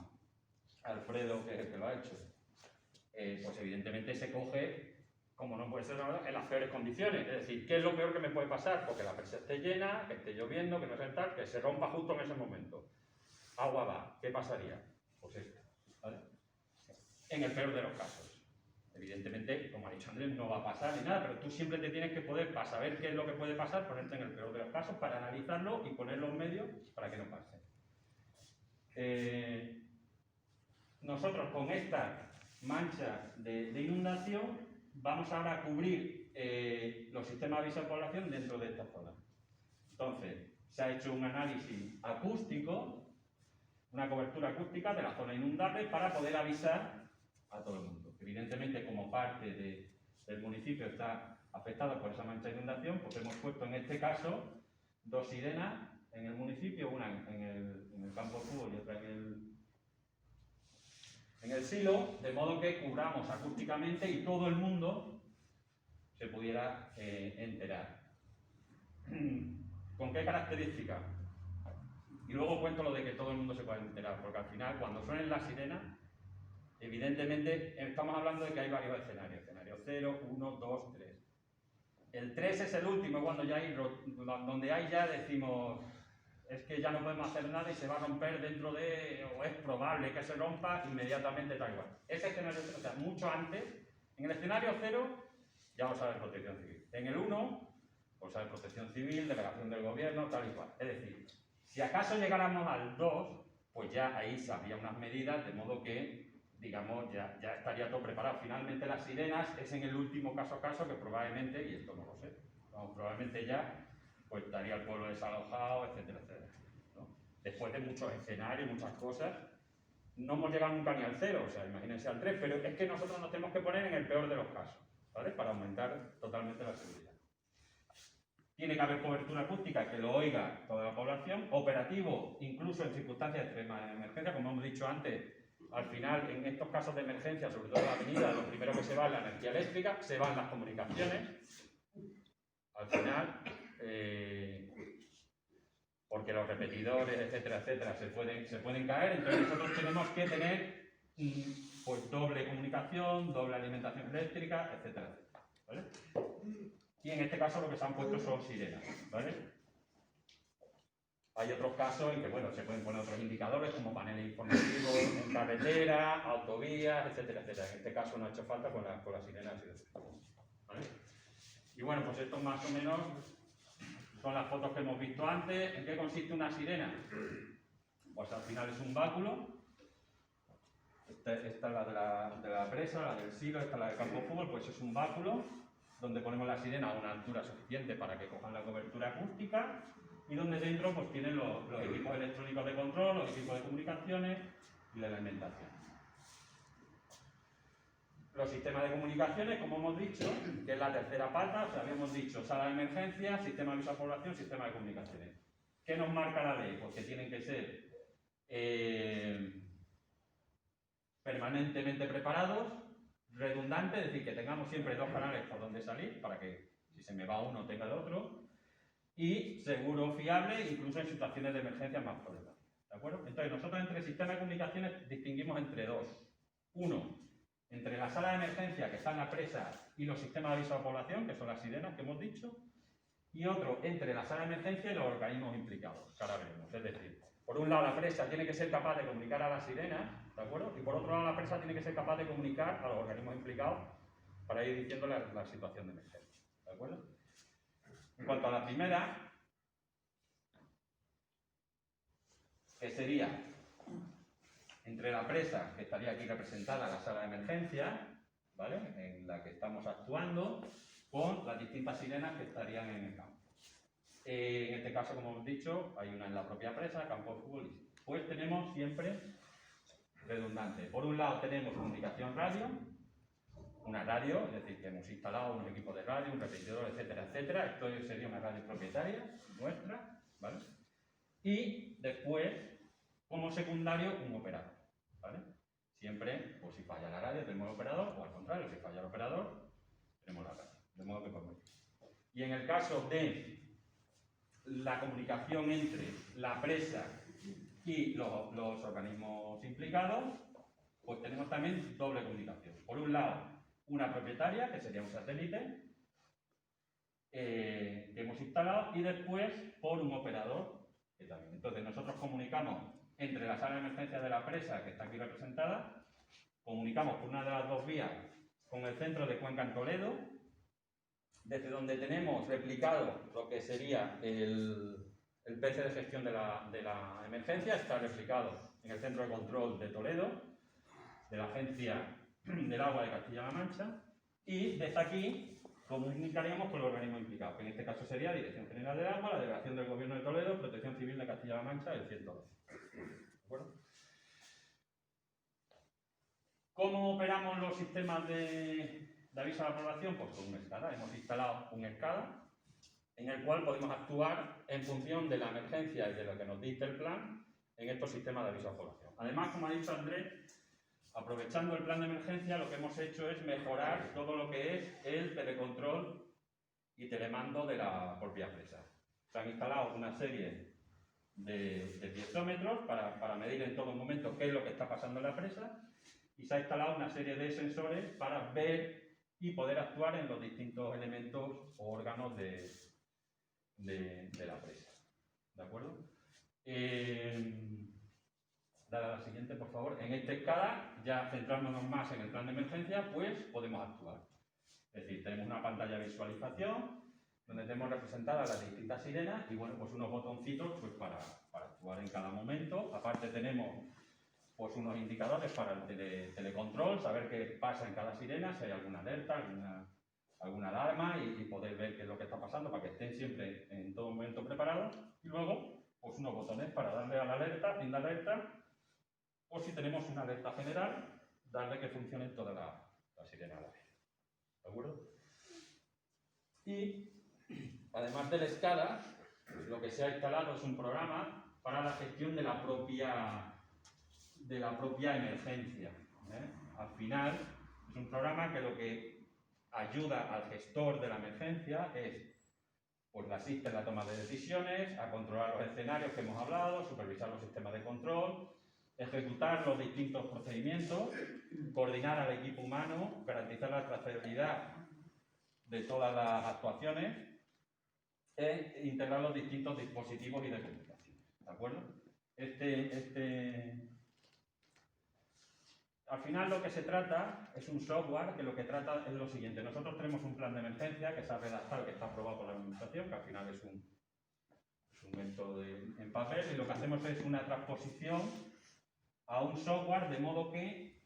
Alfredo, que es el que lo ha hecho, pues evidentemente se coge, como no puede ser ahora, en las peores condiciones. Es decir, ¿qué es lo peor que me puede pasar? Porque la presa esté llena, que esté lloviendo, que no sea tal, que se rompa justo en ese momento. Agua va, ¿qué pasaría? Pues esto, ¿vale? En el peor de los casos. Evidentemente, como ha dicho Andrés, no va a pasar ni nada, pero tú siempre te tienes que poder, para saber qué es lo que puede pasar, ponerte en el peor de los casos para analizarlo y poner los medios para que no pase. Nosotros con esta mancha de inundación vamos ahora a cubrir los sistemas de aviso a la población dentro de esta zona. Entonces, se ha hecho un análisis acústico, una cobertura acústica de la zona inundable para poder avisar a todo el mundo. Evidentemente, como parte del municipio está afectado por esa mancha de inundación, pues hemos puesto en este caso 2 sirenas en el municipio, una en el campo de fútbol y otra en el silo, de modo que cubramos acústicamente y todo el mundo se pudiera enterar. ¿Con qué características? Y luego cuento lo de que todo el mundo se pueda enterar, porque al final, cuando suenen las sirenas, evidentemente estamos hablando de que hay varios escenarios. Escenario 0, 1, 2, 3. El 3 es el último, cuando ya hay, donde hay ya decimos, es que ya no podemos hacer nada y se va a romper dentro de, o es probable que se rompa inmediatamente tal igual. Ese escenario, o sea, mucho antes, en el escenario 0 ya lo sabe Protección Civil. En el 1, pues sabe Protección Civil, delegación del gobierno, tal y cual. Es decir, si acaso llegáramos al 2, pues ya ahí se habría unas medidas, de modo que, digamos, ya estaría todo preparado. Finalmente las sirenas es en el último caso a caso que probablemente, y esto no lo sé, vamos, probablemente ya pues estaría el pueblo desalojado, etcétera, etcétera, ¿no? Después de muchos escenarios, muchas cosas, no hemos llegado nunca ni al 0, o sea, imagínense al 3, pero es que nosotros nos tenemos que poner en el peor de los casos, ¿vale? Para aumentar totalmente la seguridad. Tiene que haber cobertura acústica que lo oiga toda la población, operativo incluso en circunstancias extremas de emergencia, como hemos dicho antes. Al final, en estos casos de emergencia, sobre todo en la avenida, lo primero que se va es la energía eléctrica, se van las comunicaciones. Al final, porque los repetidores, etcétera, etcétera, se pueden caer. Entonces nosotros tenemos que tener pues doble comunicación, doble alimentación eléctrica, etcétera, etcétera, ¿vale? Y en este caso lo que se han puesto son sirenas, ¿vale? Hay otros casos en que, bueno, se pueden poner otros indicadores como paneles informativos en carretera, autovías, etcétera, etcétera. En este caso no ha hecho falta con las sirenas, ¿vale? Y bueno, pues esto más o menos son las fotos que hemos visto antes. ¿En qué consiste una sirena? Pues al final es un báculo. Esta es la de la presa, la del silo, esta es la del campo de fútbol, pues es un báculo donde ponemos la sirena a una altura suficiente para que cojan la cobertura acústica y donde dentro pues tienen los equipos electrónicos de control, los equipos de comunicaciones y la alimentación. Los sistemas de comunicaciones, como hemos dicho, que es la tercera pata, o sea, habíamos dicho sala de emergencia, sistema de aviso a población, sistema de comunicaciones. ¿Qué nos marca la ley? Pues que tienen que ser permanentemente preparados, redundante, es decir, que tengamos siempre dos canales por donde salir, para que si se me va uno tenga el otro, y seguro, fiable, incluso en situaciones de emergencia más problemáticas. ¿De acuerdo? Entonces, nosotros entre sistemas de comunicaciones distinguimos entre dos. Uno, entre la sala de emergencia, que está en la presa, y los sistemas de aviso a la población, que son las sirenas que hemos dicho, y otro, entre la sala de emergencia y los organismos implicados, que ahora veremos. Es decir, por un lado la presa tiene que ser capaz de comunicar a la sirena, ¿de acuerdo? Y por otro lado la presa tiene que ser capaz de comunicar a los organismos implicados para ir diciendo la situación de emergencia, ¿de acuerdo? En cuanto a la primera, que sería entre la presa, que estaría aquí representada la sala de emergencia, ¿vale?, en la que estamos actuando, con las distintas sirenas que estarían en el campo. En este caso, como hemos dicho, hay una en la propia presa, campo de fútbol. Pues tenemos siempre redundante. Por un lado tenemos comunicación radio, una radio, es decir, que hemos instalado unos equipos de radio, un repetidor, etcétera, etcétera. Esto sería una radio propietaria nuestra, ¿vale? Y después, como secundario, un operador, ¿vale? Siempre, pues si falla la radio, tenemos el operador, o al contrario, si falla el operador, tenemos la radio. De modo que podemos ir. Y en el caso de la comunicación entre la presa y los organismos implicados, pues tenemos también doble comunicación. Por un lado, una propietaria, que sería un satélite, que hemos instalado, y después por un operador, que también. Entonces nosotros comunicamos entre la sala de emergencia de la presa, que está aquí representada, comunicamos por una de las dos vías con el centro de Cuenca en Toledo, desde donde tenemos replicado lo que sería el PC de gestión de la emergencia, está replicado en el centro de control de Toledo, de la Agencia del Agua de Castilla-La Mancha, y desde aquí comunicaríamos con los organismos implicados, que en este caso sería Dirección General del Agua, la Delegación del Gobierno de Toledo, Protección Civil de Castilla-La Mancha, el 112. ¿De acuerdo? ¿Cómo operamos los sistemas de aviso a la población? Pues con un SCADA. Hemos instalado un SCADA en el cual podemos actuar en función de la emergencia y de lo que nos dicte el plan en estos sistemas de aviso a la población. Además, como ha dicho Andrés, aprovechando el plan de emergencia, lo que hemos hecho es mejorar todo lo que es el telecontrol y telemando de la propia presa. Se han instalado una serie de piezómetros para medir en todo momento qué es lo que está pasando en la presa, y se ha instalado una serie de sensores para ver y poder actuar en los distintos elementos o órganos de la presa. ¿De acuerdo? Dale a la siguiente, por favor. En esta escala, ya centrándonos más en el plan de emergencia, pues podemos actuar. Es decir, tenemos una pantalla de visualización donde tenemos representadas las distintas sirenas y, bueno, pues unos botoncitos pues, para actuar en cada momento. Aparte tenemos pues unos indicadores para el telecontrol, saber qué pasa en cada sirena, si hay alguna alerta, alguna alarma y poder ver qué es lo que está pasando para que estén siempre en todo momento preparados. Y luego, pues unos botones para darle a la alerta, fin de alerta, o si tenemos una alerta general, darle que funcione toda la sirena a la vez. ¿De acuerdo? Y además del SCADA, lo que se ha instalado es un programa para la gestión de la propia emergencia. Al final, es un programa que lo que ayuda al gestor de la emergencia es, pues le asiste en la toma de decisiones, a controlar los escenarios que hemos hablado, supervisar los sistemas de control, ejecutar los distintos procedimientos, coordinar al equipo humano, garantizar la trazabilidad de todas las actuaciones e integrar los distintos dispositivos y de comunicación. ¿De acuerdo? Al final lo que se trata es un software que lo que trata es lo siguiente. Nosotros tenemos un plan de emergencia que se ha redactado, que está aprobado por la administración, que al final es un método en papel, y lo que hacemos es una transposición a un software de modo que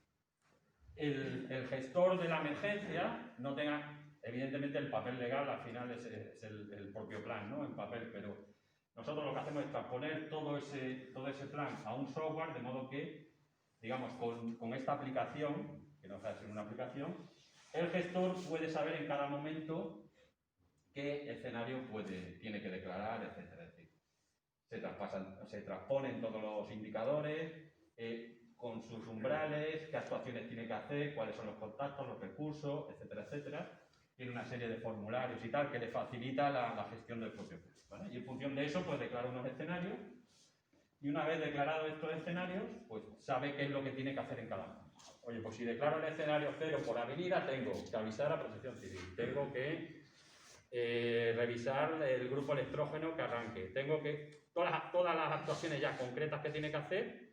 el gestor de la emergencia no tenga, evidentemente el papel legal al final es el propio plan, ¿no? En papel, pero nosotros lo que hacemos es transponer todo ese plan a un software de modo que, digamos, con esta aplicación, que no deja de ser una aplicación, el gestor puede saber en cada momento qué escenario tiene que declarar, etcétera. Es decir, se transponen todos los indicadores, con sus umbrales, qué actuaciones tiene que hacer, cuáles son los contactos, los recursos, etcétera, etcétera. Tiene una serie de formularios y tal que le facilita la gestión del propio plan, ¿vale? Y en función de eso, pues declara unos escenarios y una vez declarados estos escenarios, pues sabe qué es lo que tiene que hacer en cada uno. Oye, pues si declaro el escenario 0 por avenida, tengo que avisar a Protección Civil, tengo que revisar el grupo electrógeno que arranque, tengo que... Todas las actuaciones ya concretas que tiene que hacer,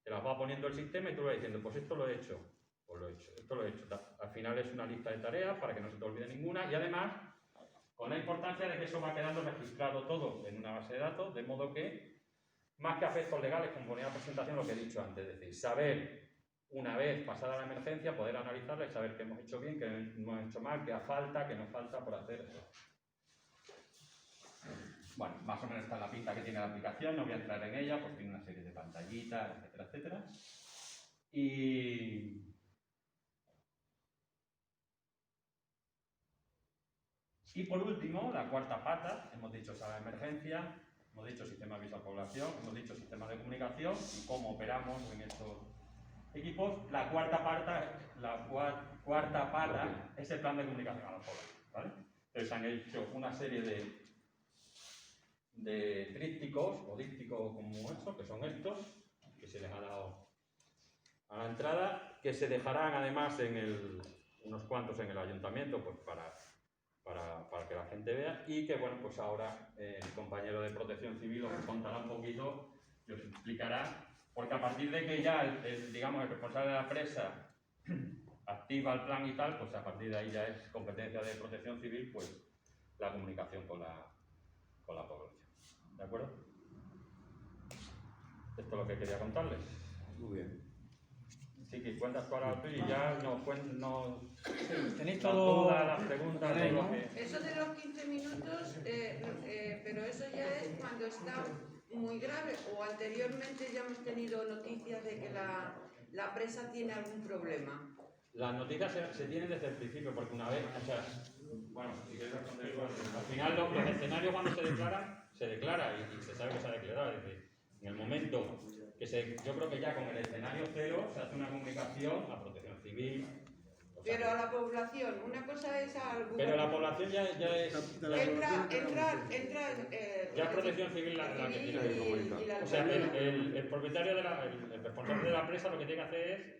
te las va poniendo el sistema y tú le vas diciendo, pues esto lo he hecho, pues lo he hecho, esto lo he hecho. Al final es una lista de tareas para que no se te olvide ninguna y además con la importancia de que eso va quedando registrado todo en una base de datos, de modo que, más que a efectos legales, como ponía la presentación, lo que he dicho antes, es decir, saber, una vez pasada la emergencia, poder analizarla y saber qué hemos hecho bien, qué hemos hecho mal, qué falta, qué nos falta por hacer. Bueno, más o menos está la pinta que tiene la aplicación, no voy a entrar en ella, pues tiene una serie de pantallitas, etcétera, etcétera. Y por último, la cuarta pata, hemos dicho sala de emergencia, hemos dicho sistema de aviso a población, hemos dicho sistema de comunicación y cómo operamos en estos equipos. La cuarta pata es el plan de comunicación a la población, ¿vale? Entonces han hecho una serie de trípticos o dípticos como estos, que son estos, que se les ha dado a la entrada, que se dejarán además unos cuantos en el ayuntamiento, pues para que la gente vea, y que bueno, pues ahora el compañero de Protección Civil os contará un poquito y os explicará, porque a partir de que ya digamos, el responsable de la presa activa el plan y tal, pues a partir de ahí ya es competencia de Protección Civil, pues la comunicación con la población. ¿De acuerdo? Esto es lo que quería contarles. Muy bien. Sí, que cuentas tú ahora tú y ya nos Tenéis todo todo. todas las preguntas, todo lo que... Eso de los 15 minutos, pero eso ya es cuando está muy grave o anteriormente ya hemos tenido noticias de que la presa tiene algún problema. Las noticias se tienen desde el principio, porque una vez, o sea, bueno, si quieres responder, al final los escenarios cuando se declara y se sabe que se ha declarado, es decir, en el momento que yo creo que ya con el escenario 0 se hace una comunicación a Protección Civil. Pero a la población, una cosa es algo. Pero la población ya es... Entra. Ya es Protección Civil la que tiene que comunicar. O sea, el propietario el responsable de la empresa lo que tiene que hacer es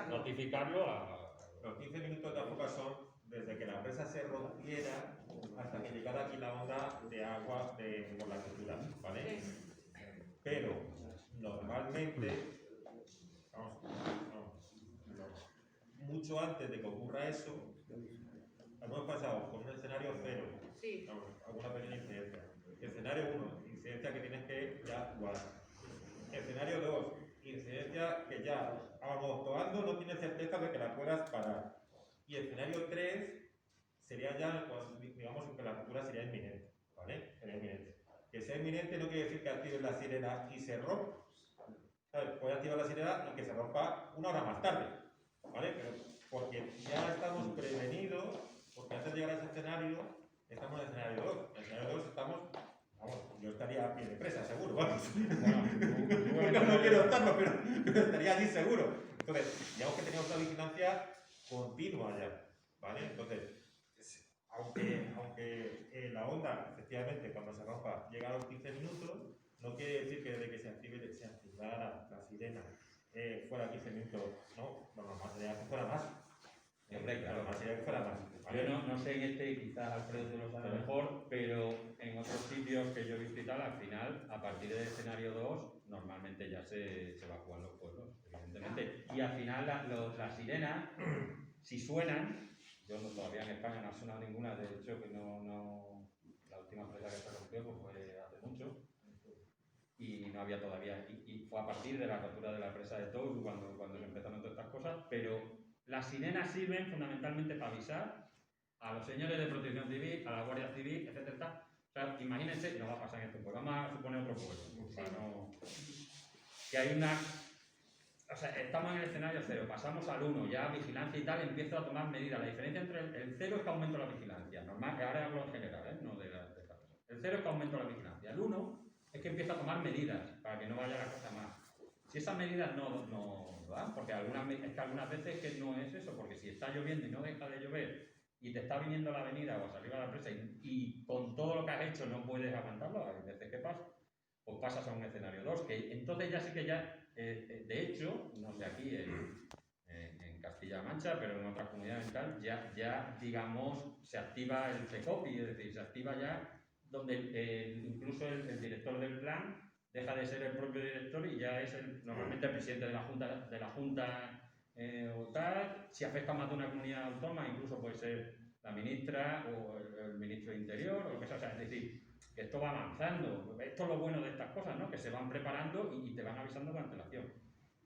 notificarlo a... Los 15 minutos de AFOCA son desde que la presa se rompiera hasta que llegara aquí la onda de agua por la cultura, ¿vale? Pero normalmente, mucho antes de que ocurra eso, hemos pasado con un escenario 0, sí, alguna pequeña incidencia. Escenario 1, incidencia que tienes que ya actuar. Escenario 2, incidencia que ya, actuando, no tienes certeza de que la puedas parar. Y escenario 3 sería ya, digamos que la ruptura sería inminente, ¿vale? Sería inminente. Que sea inminente no quiere decir que actives la sirena y se rompa. ¿Sabes? Puedes activar la sirena y que se rompa una hora más tarde, ¿vale? Pero porque ya estamos prevenidos, porque antes de llegar a ese escenario, estamos en el escenario 2. En el escenario 2 estamos, vamos, yo estaría a pie de presa, seguro, vamos. No quiero estarlo, pero estaría allí seguro. Entonces, digamos que teníamos una vigilancia continua ya, ¿vale? Entonces, aunque la onda, efectivamente, cuando se rompa, llega a los 15 minutos, no quiere decir que desde que se activara la sirena fuera 15 minutos, no, lo normal sería que fuera más. Hombre, claro. Lo normal sería que fuera más. Yo no sé en este, quizás Alfredo tú lo sabe mejor, pero en otros sitios que yo he visto y tal, al final, a partir del escenario 2, normalmente ya se evacúan los pueblos, evidentemente. Y al final las sirenas, si suenan, yo todavía en España no ha sonado ninguna, de hecho que la última presa que se rompió pues fue hace mucho y no había todavía, y fue a partir de la captura de la presa de Tous cuando se empezaron todas estas cosas, pero las sirenas sirven fundamentalmente para avisar a los señores de Protección Civil, a la Guardia Civil, etcétera. O sea, imagínense, no va a pasar en este pueblo, vamos a suponer otro pueblo, para que hay una... O sea, estamos en el escenario 0, pasamos al 1, ya vigilancia y tal, empiezo a tomar medidas. La diferencia entre el 0 es que aumento la vigilancia, normal, que ahora hablo en general, no de esta cosa. El 0 es que aumento la vigilancia, el 1 es que empiezo a tomar medidas para que no vaya la cosa más. Si esas medidas no dan, porque es que algunas veces que no es eso, porque si está lloviendo y no deja de llover y te está viniendo la avenida o a salir a la presa y con todo lo que has hecho no puedes aguantarlo, hay veces que pasa, pues pasas a un escenario 2, que entonces ya sí que ya, de hecho, no sé aquí en Castilla-La Mancha, pero en otras comunidades y tal, ya digamos, se activa el CECOPI, es decir, se activa ya donde incluso el director del plan deja de ser el propio director y ya es normalmente el presidente de la Junta o tal. Si afecta más de una comunidad autónoma, incluso puede ser la ministra o el ministro de Interior o lo que sea. O sea, es decir, que esto va avanzando. Esto es lo bueno de estas cosas, ¿no? Que se van preparando y te van avisando con antelación.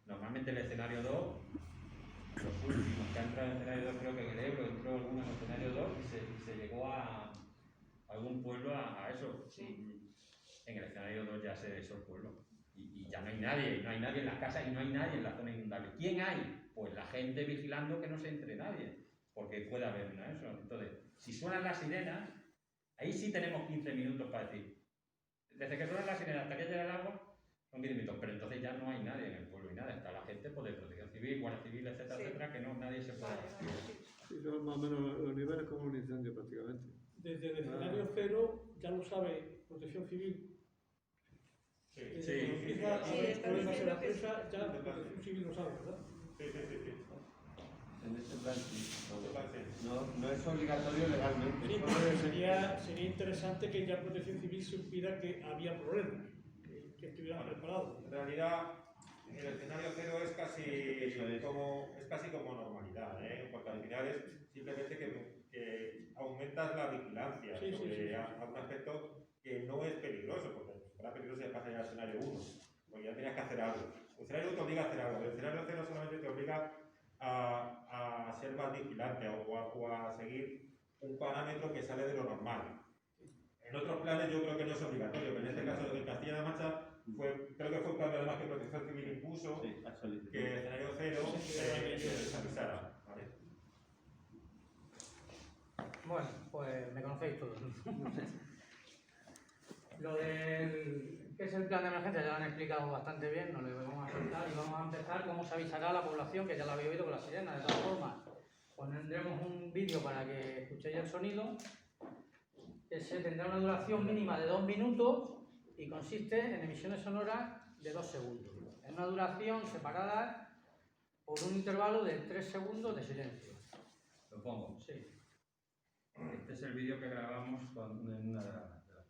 Normalmente el escenario 2, los últimos que han entrado en el escenario 2, creo que en el Ebro entró alguno en el escenario 2 y se llegó a algún pueblo a eso. Sí. En el escenario 2 ya se deshizo el pueblo. Y ya no hay nadie en las casas y no hay nadie en la zona inundable. ¿Quién hay? Pues la gente vigilando que no se entre nadie, porque puede haber una eso. Entonces, si suenan las sirenas, ahí sí tenemos 15 minutos para decir. Desde que suenan las sirenas hasta que llega el agua, son 15 minutos, pero entonces ya no hay nadie en el pueblo y nada. Está la gente pues, de protección civil, guardia civil, etcétera, Sí. etcétera, que no nadie se puede. Sí, son más o menos los niveles como un incendio prácticamente. Desde el escenario 0 ya lo sabe Protección Civil. Sí, Desde que sí, empieza a sí, haber está problemas en la diciendo que sí. presa, ya Protección Civil lo sabe, ¿verdad? sí. En este plan sí. Este plan sí. No es obligatorio legalmente. Sí, solo pero es- sería interesante que ya Protección Civil supiera que había problemas, que estuvieran preparados. En realidad, el escenario 0 es casi, Eso es. casi como normalidad, ¿eh? Porque al final es simplemente que aumentas la vigilancia Sí, sí, sobre sí. algún aspecto que no es peligroso, porque si fuera peligroso ya pasaría al escenario 1, porque ya tenías que hacer algo. El escenario 1 te obliga a hacer algo, el escenario 0 solamente te obliga a ser más vigilante o a seguir un parámetro que sale de lo normal. En otros planes yo creo que no es obligatorio, pero en este caso en Castilla-La Mancha creo que fue un cambio además que Protección Civil impuso Sí, a solicitud. que escenario 0 se avisara. ¿Vale? Bueno, pues me conocéis todos. Lo del que es el plan de emergencia ya lo han explicado bastante bien, no le vamos a soltar y vamos a empezar cómo se avisará a la población, que ya lo habéis oído con la sirena. De todas formas, pondremos un vídeo para que escuchéis el sonido, que tendrá una duración mínima de 2 minutos y consiste en emisiones sonoras de 2 segundos. Es una duración separada por un intervalo de 3 segundos de silencio. Lo pongo. Sí. Este es el vídeo que grabamos en una de las pruebas.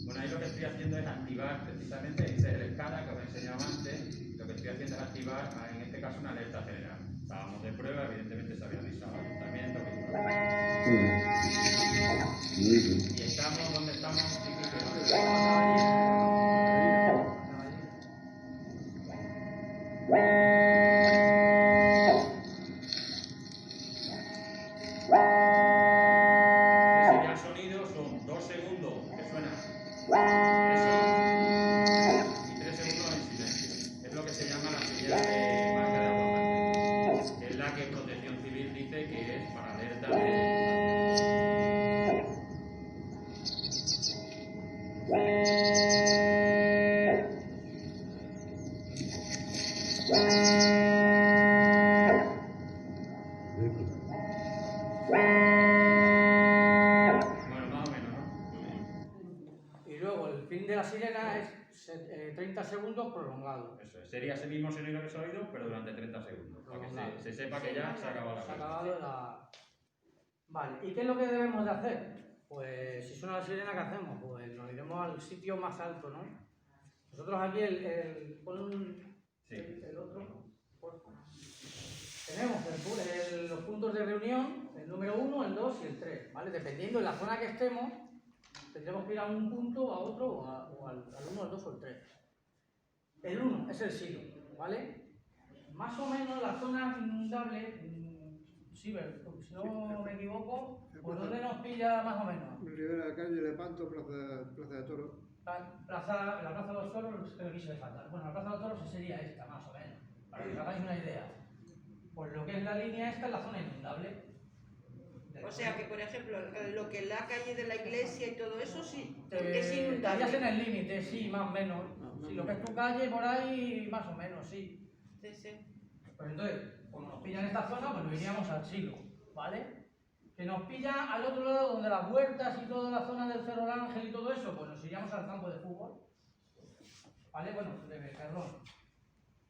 Bueno, ahí lo que estoy haciendo es activar precisamente ese es el escala que os he enseñado antes. Lo que estoy haciendo es activar, en este caso, una alerta general. Estábamos de prueba, evidentemente se había avisado al ayuntamiento. Y estamos donde estamos, sí que ese ya el sonido son 2 segundos que suena eso y 3 segundos en silencio. Es lo que se llama la señal de marca de aguacate, que es la que Protección Civil dice que es para alerta de bueno, más o menos, ¿no? Y luego el fin de la sirena es 30 segundos prolongado. Eso es. Sería ese mismo sonido que se ha oído, pero durante 30 segundos, para que se sepa que ya se ha acabado la Se ha cosa. acabado la... Vale, ¿y qué es lo que debemos de hacer? Pues si suena la sirena, ¿qué hacemos? Pues nos iremos al sitio más alto, ¿no? Nosotros aquí Sí. el otro, por favor. Tenemos los puntos de reunión, el número 1, el 2 y el 3, ¿vale? Dependiendo de la zona que estemos, tendremos que ir a un punto, a otro, o al 1, al 2 o al 3. El 1 es el silo, ¿vale? Más o menos la zona inundable, sí, porque si no me equivoco, ¿por dónde nos pilla más o menos? Rivera de la calle, Lepanto, Plaza de Toros. La Plaza de los Toros creo que aquí se le falta. Bueno, la Plaza de los Toros sería esta, más o menos, para que os hagáis una idea. Pues lo que es la línea esta es la zona inundable O sea que, por ejemplo, lo que es la calle de la iglesia y todo eso, sí, es Estarías en inundable. el límite, sí, más o menos. Si lo que es tu calle por ahí, más o menos, sí. Sí, sí. Pues entonces, como nos pillan esta zona, pues nos iríamos al Silo, ¿vale? Que nos pilla al otro lado, donde las huertas y toda la zona del Cerro del Ángel y todo eso, pues nos iríamos al campo de fútbol, ¿vale? Bueno, perdón.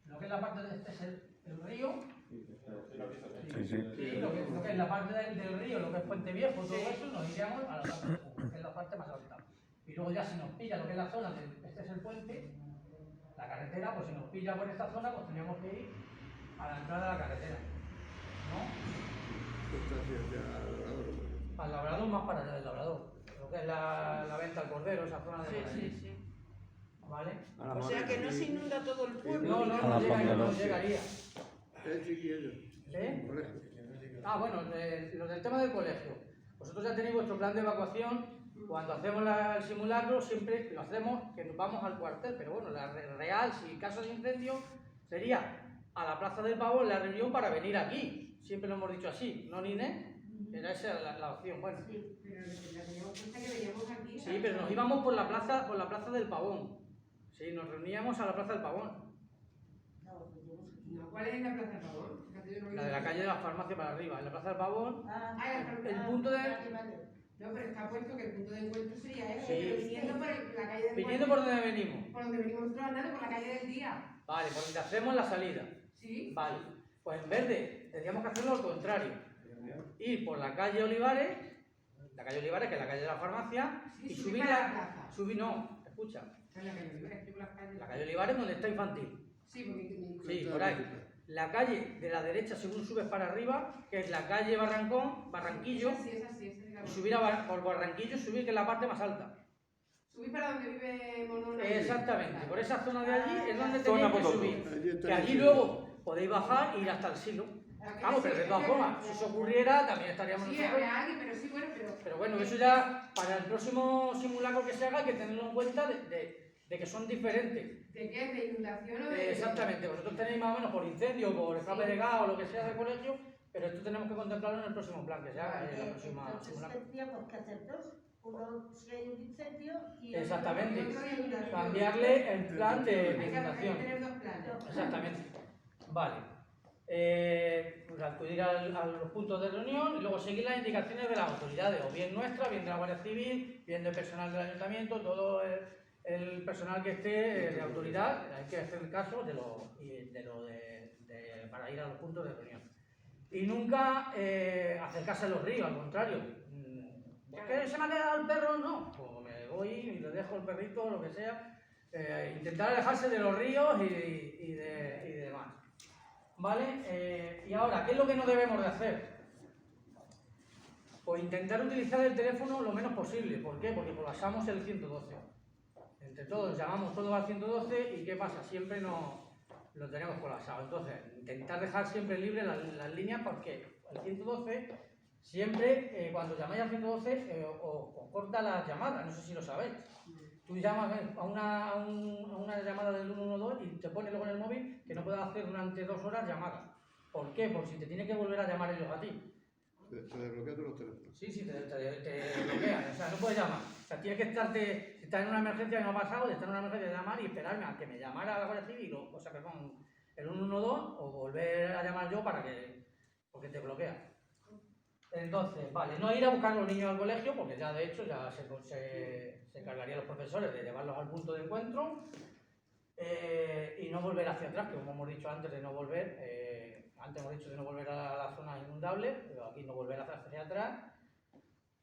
Lo que es la parte de este es el río. Sí, lo que es la parte del río, lo que es Puente Viejo, todo eso, nos iríamos a la parte de fútbol, que es la parte más alta. Y luego ya si nos pilla lo que es la zona, este es el puente, la carretera, pues si nos pilla por esta zona, pues tendríamos que ir a la entrada de la carretera, ¿no? Está hacia Labrador. Al labrador, más para allá del labrador, lo que es la venta al cordero, esa zona de Sí, por ahí, sí, sí. ¿vale? O sea que no se inunda todo el pueblo. No, no, no llegaría, no llegaría. Es chiquillo. ¿Eh? Colegio. Ah, bueno, lo del tema del colegio. Vosotros ya tenéis vuestro plan de evacuación. Cuando hacemos el simulacro, siempre lo hacemos que nos vamos al cuartel, pero bueno, la real, si en caso de incendio, sería a la Plaza del Pavón la reunión para venir aquí. Siempre lo hemos dicho así, ¿no, Nine? Era esa la opción. Bueno, Sí, pero la teníamos puesta que veníamos aquí. sí, pero nos íbamos por la plaza del Pavón. Sí, nos reuníamos a la Plaza del Pavón. No, ¿cuál es la Plaza del Pavón? La de la calle de la farmacia para arriba. En la Plaza del Pavón, el punto de... No, pero está puesto que el punto de encuentro sería ese, Sí. pero viniendo por la calle del Viniendo Puente, por donde venimos. por donde venimos nosotros andando, por la calle del día. Vale, por donde hacemos la salida. ¿Sí? Vale, pues en vez de, tendríamos que hacerlo al contrario. Ir por la calle Olivares, que es la calle de la farmacia, Sí, y subir subir para la plaza. No, escucha. En la calle Olivares, que por las calles. La calle Olivares donde está infantil. Sí, porque Sí, por ahí. La calle de la derecha, según subes para arriba, que es la calle Barranquillo, Sí, esa sí, esa es la y subir por Barranquillo, subir que es la parte más alta. Subir para donde vive Monona. Exactamente, por esa zona de allí es donde Zona tenéis que Potosí. subir. Allí está Que el allí silo. luego podéis bajar e ir hasta el Silo. Vamos, pero de todas formas, si eso ocurriera, también estaríamos Sí, nosotros. habría alguien, pero sí, bueno, Pero bueno, eso ya para el próximo simulacro que se haga hay que tenerlo en cuenta de que son diferentes. ¿De qué? ¿De inundación o de...? Exactamente, vosotros tenéis más o menos por incendio, por escape de gas o lo que sea del colegio, pero esto tenemos que contemplarlo en el próximo plan que se haga, en el próximo simulacro. Tendríamos que hacer dos. Uno si hay un incendio y Exactamente, otro de inundación. cambiarle el plan de Hay que inundación. tener dos planes. Exactamente. Vale. Pues acudir a los puntos de reunión y luego seguir las indicaciones de las autoridades, o bien nuestra, bien de la Guardia Civil, bien del personal del ayuntamiento, todo el personal que esté de autoridad, hay que hacer caso para ir a los puntos de reunión. Y nunca acercarse a los ríos, al contrario. ¿Que se me ha quedado el perro? No. Pues me voy y le dejo el perrito o lo que sea. Intentar alejarse de los ríos y demás. ¿Vale? Y ahora, ¿qué es lo que no debemos de hacer? Pues intentar utilizar el teléfono lo menos posible. ¿Por qué? Porque colapsamos el 112. Entre todos llamamos todos al 112 y ¿qué pasa? Siempre lo tenemos colapsado. Entonces, intentar dejar siempre libres las líneas porque el 112 siempre, cuando llamáis al 112, os corta las llamadas. No sé si lo sabéis. Tú llamas a una llamada del 112 y te pone luego en el móvil que no puedes hacer durante 2 horas llamadas. ¿Por qué? Por si te tienen que volver a llamar ellos a ti. Te desbloquean todos los teléfonos. Sí, te bloquean. O sea, no puedes llamar. O sea, tienes que si estás en una emergencia que no ha pasado, de estar en una emergencia de llamar y esperarme a que me llamara la Guardia Civil, o sea, perdón, el 112, o volver a llamar yo porque te bloquea. Entonces, vale, no ir a buscar a los niños al colegio, porque ya de hecho ya se encargarían los profesores de llevarlos al punto de encuentro y no volver hacia atrás, que como hemos dicho antes de no volver, antes hemos dicho de no volver a la zona inundable, pero aquí no volver hacia atrás.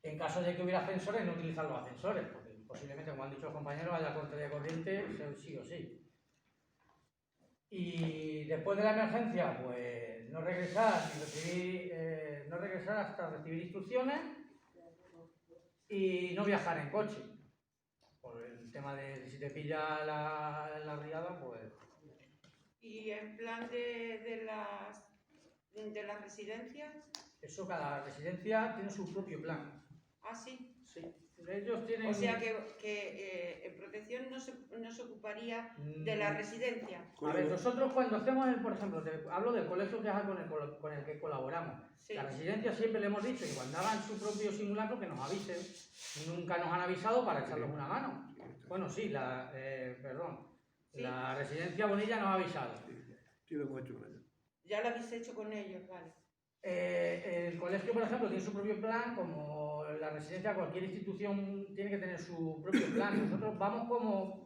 En caso de que hubiera ascensores, no utilizar los ascensores, porque posiblemente, como han dicho los compañeros, haya corte de corriente sí o sí. Y después de la emergencia, pues no regresar hasta recibir instrucciones y no viajar en coche. Por el tema de si te pilla la riada, pues... Y en plan de las residencias, Eso, cada residencia tiene su propio plan. sí. Sí. Ellos tienen... O sea que protección no se ocuparía de la residencia. A ver, nosotros cuando hacemos, por ejemplo, hablo del colegio que es con el que colaboramos. Sí. La residencia siempre le hemos dicho que cuando hagan su propio simulacro que nos avisen. Nunca nos han avisado para echarnos una mano. Bueno, sí, Sí. la residencia Bonilla nos ha avisado. Sí, lo hemos hecho con ellos. Ya lo habéis hecho con ellos, vale. El colegio, por ejemplo, tiene su propio plan, como la residencia, cualquier institución tiene que tener su propio plan. Nosotros vamos como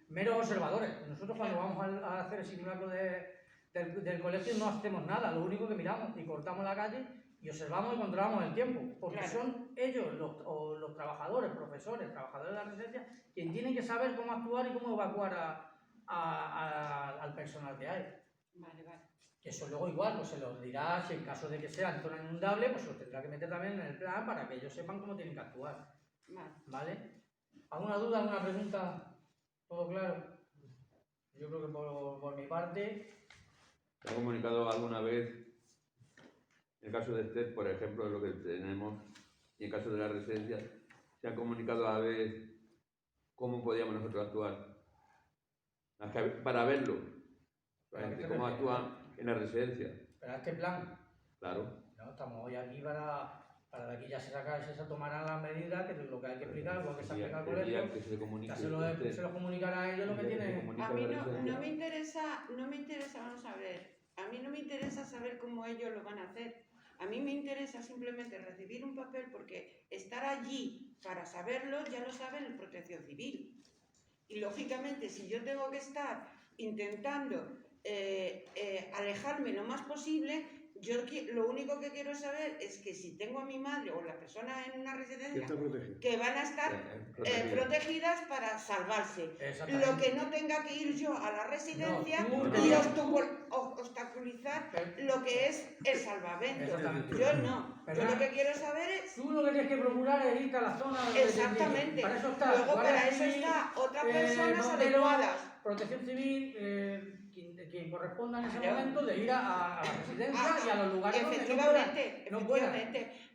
meros observadores. Nosotros cuando vamos a hacer el simulacro del colegio no hacemos nada, lo único que miramos y cortamos la calle y observamos y controlamos el tiempo, porque Claro. son ellos, los trabajadores, profesores, trabajadores de la residencia, quienes tienen que saber cómo actuar y cómo evacuar al personal que hay. Vale, vale. Eso luego igual, pues se los dirá, si en caso de que sea en zona inundable, pues se los tendrá que meter también en el plan para que ellos sepan cómo tienen que actuar. Vale. ¿Vale? ¿Alguna duda, alguna pregunta? ¿Todo claro? Yo creo que por mi parte... ¿Se ha comunicado alguna vez, en el caso de este, por ejemplo, lo que tenemos, y en el caso de la residencia, se ha comunicado a ver cómo podíamos nosotros actuar? Para verlo, cómo actúan en la residencia. ¿Pero a este plan? Claro. No, estamos hoy aquí para de aquí ya se tomarán las medidas, que es lo que hay que explicar, lo que se ha explicado al colegio, que se le comunique. ya se lo comunicará a ellos lo que tienen. A mí no me interesa, vamos a ver, a mí no me interesa saber cómo ellos lo van a hacer. A mí me interesa simplemente recibir un papel porque estar allí para saberlo ya lo sabe la Protección Civil. Y lógicamente, si yo tengo que estar intentando alejarme lo más posible, yo lo único que quiero saber es que si tengo a mi madre o la persona en una residencia que van a estar protegidas para salvarse. Lo que no tenga que ir yo a la residencia y obstaculizar lo que es el salvamento. Yo no. Yo lo que quiero saber es... Tú lo que tienes que procurar es irte a la zona... Exactamente. Para eso está. Luego para eso está otras personas adecuadas. Protección Civil... quien corresponda en ese momento de ir a la residencia y a los lugares efectivamente, no puedan.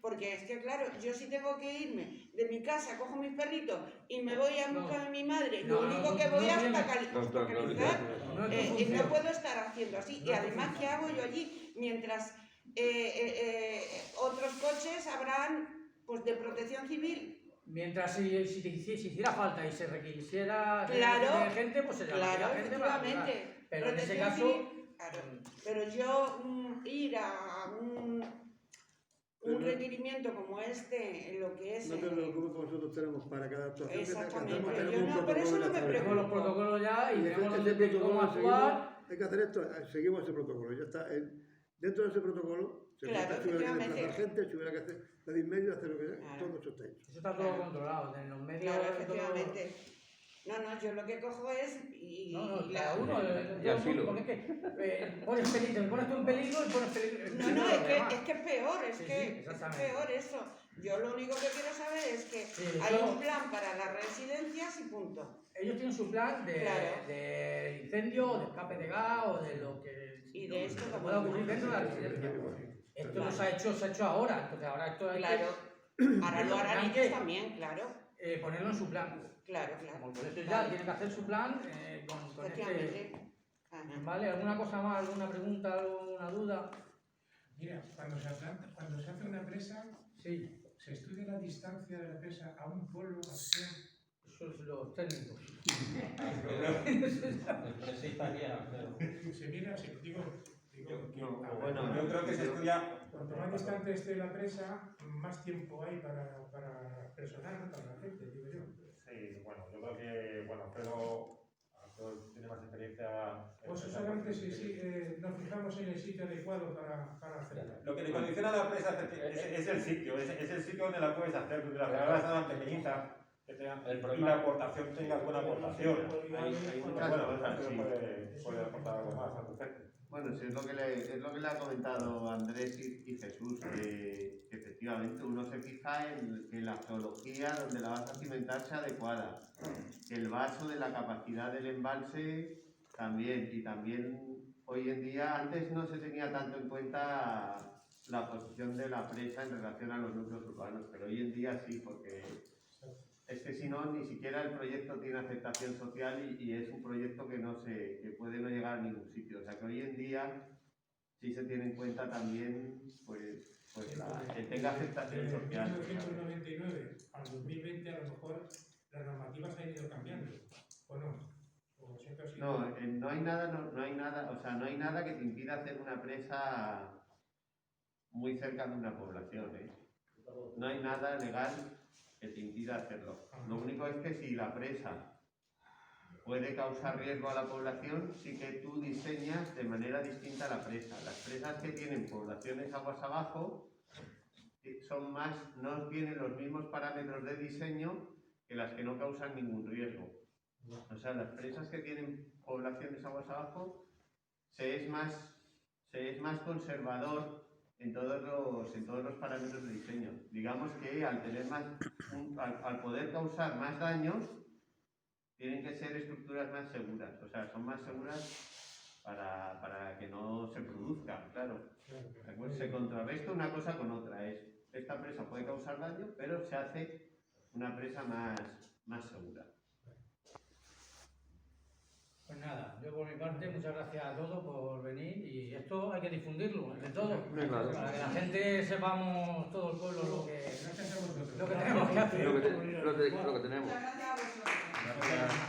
Porque es que claro, yo si tengo que irme de mi casa, cojo mis perritos y me voy a buscar a mi madre, lo único que voy a obstaculizar, no puedo estar haciendo así. Y además, ¿qué hago yo allí? Mientras otros coches habrán pues de Protección Civil. Mientras si hiciera falta y se requisiera gente, pues se llamaría gente para ayudar. Pero en ese caso... Pero yo ir a un requerimiento como este, en lo que es... No te preocupes, nosotros tenemos para cada actuación. Exactamente, por eso no me preocupo. Los protocolos ya y tenemos los de cómo actuar. Hay que hacer esto, seguimos ese protocolo. Ya está. Dentro de ese protocolo, si hubiera que desplazar gente, si hubiera que hacer pedir medios, hacer lo que sea, todo eso está hecho. Eso está todo controlado, en los medios... Claro, efectivamente. No, yo lo que cojo es... cada uno, porque es que pones tú en peligro y pones peligro... No, es que es peor, es peor eso. Yo lo único que quiero saber es que hay un plan para las residencias y punto. Ellos tienen su plan de incendio, de escape de gas o de lo que... Y de esto que pueda ocurrir dentro de la residencia. Esto no se ha hecho ahora, entonces ahora esto hay que... Ahora lo harán ellos también, claro. Ponerlo en su plan. Claro. Como el colegio ya tiene que hacer su plan con este... ¿Vale? ¿Alguna cosa más? ¿Alguna pregunta? ¿Alguna duda? Mira, cuando se hace una presa, se estudia la distancia de la presa a un polo acción. Eso es los técnicos. Se mira, bueno, yo creo que se estudia... Cuanto más distante esté la presa, más tiempo hay para personal, para la gente, digo yo. Sí, bueno, yo creo que, Alfredo tiene más experiencia... Pues solamente nos fijamos en el sitio adecuado para hacerla. Lo que le condiciona a la presa es el sitio, es el sitio donde la puedes hacer, donde las regalas son pequeñitas, y la aportación tenga buena aportación. Puede aportar algo más al respecto. Bueno, sí, es lo que le ha comentado Andrés y Jesús, que efectivamente uno se fija en la geología donde la vas a cimentar sea adecuada, que el vaso de la capacidad del embalse también, y también hoy en día, antes no se tenía tanto en cuenta la posición de la presa en relación a los núcleos urbanos, pero hoy en día sí, porque es que si no, ni siquiera el proyecto tiene aceptación social y es un proyecto que puede no llegar a ningún sitio. O sea que hoy en día sí se tiene en cuenta también que tenga aceptación social. De 1999 al 2020 a lo mejor las normativas han ido cambiando, ¿o no? ¿O siempre ha sido? No hay nada, o sea, no hay nada que te impida hacer una presa muy cerca de una población, ¿eh? No hay nada legal que te impida hacerlo. Lo único es que si la presa puede causar riesgo a la población, sí que tú diseñas de manera distinta la presa. Las presas que tienen poblaciones aguas abajo no tienen los mismos parámetros de diseño que las que no causan ningún riesgo. O sea, las presas que tienen poblaciones aguas abajo se es más conservador en todos los parámetros de diseño. Digamos que al poder causar más daños, tienen que ser estructuras más seguras. O sea, son más seguras para que no se produzca, claro. Se contrarresta una cosa con otra. Esta presa puede causar daño, pero se hace una presa más segura. Pues nada, yo por mi parte, muchas gracias a todos por venir y esto hay que difundirlo, entre todos, Claro. para que la gente sepamos, todo el pueblo, lo que Gracias a vosotros. tenemos que hacer. Lo que tenemos. Muchas gracias a vosotros. Gracias.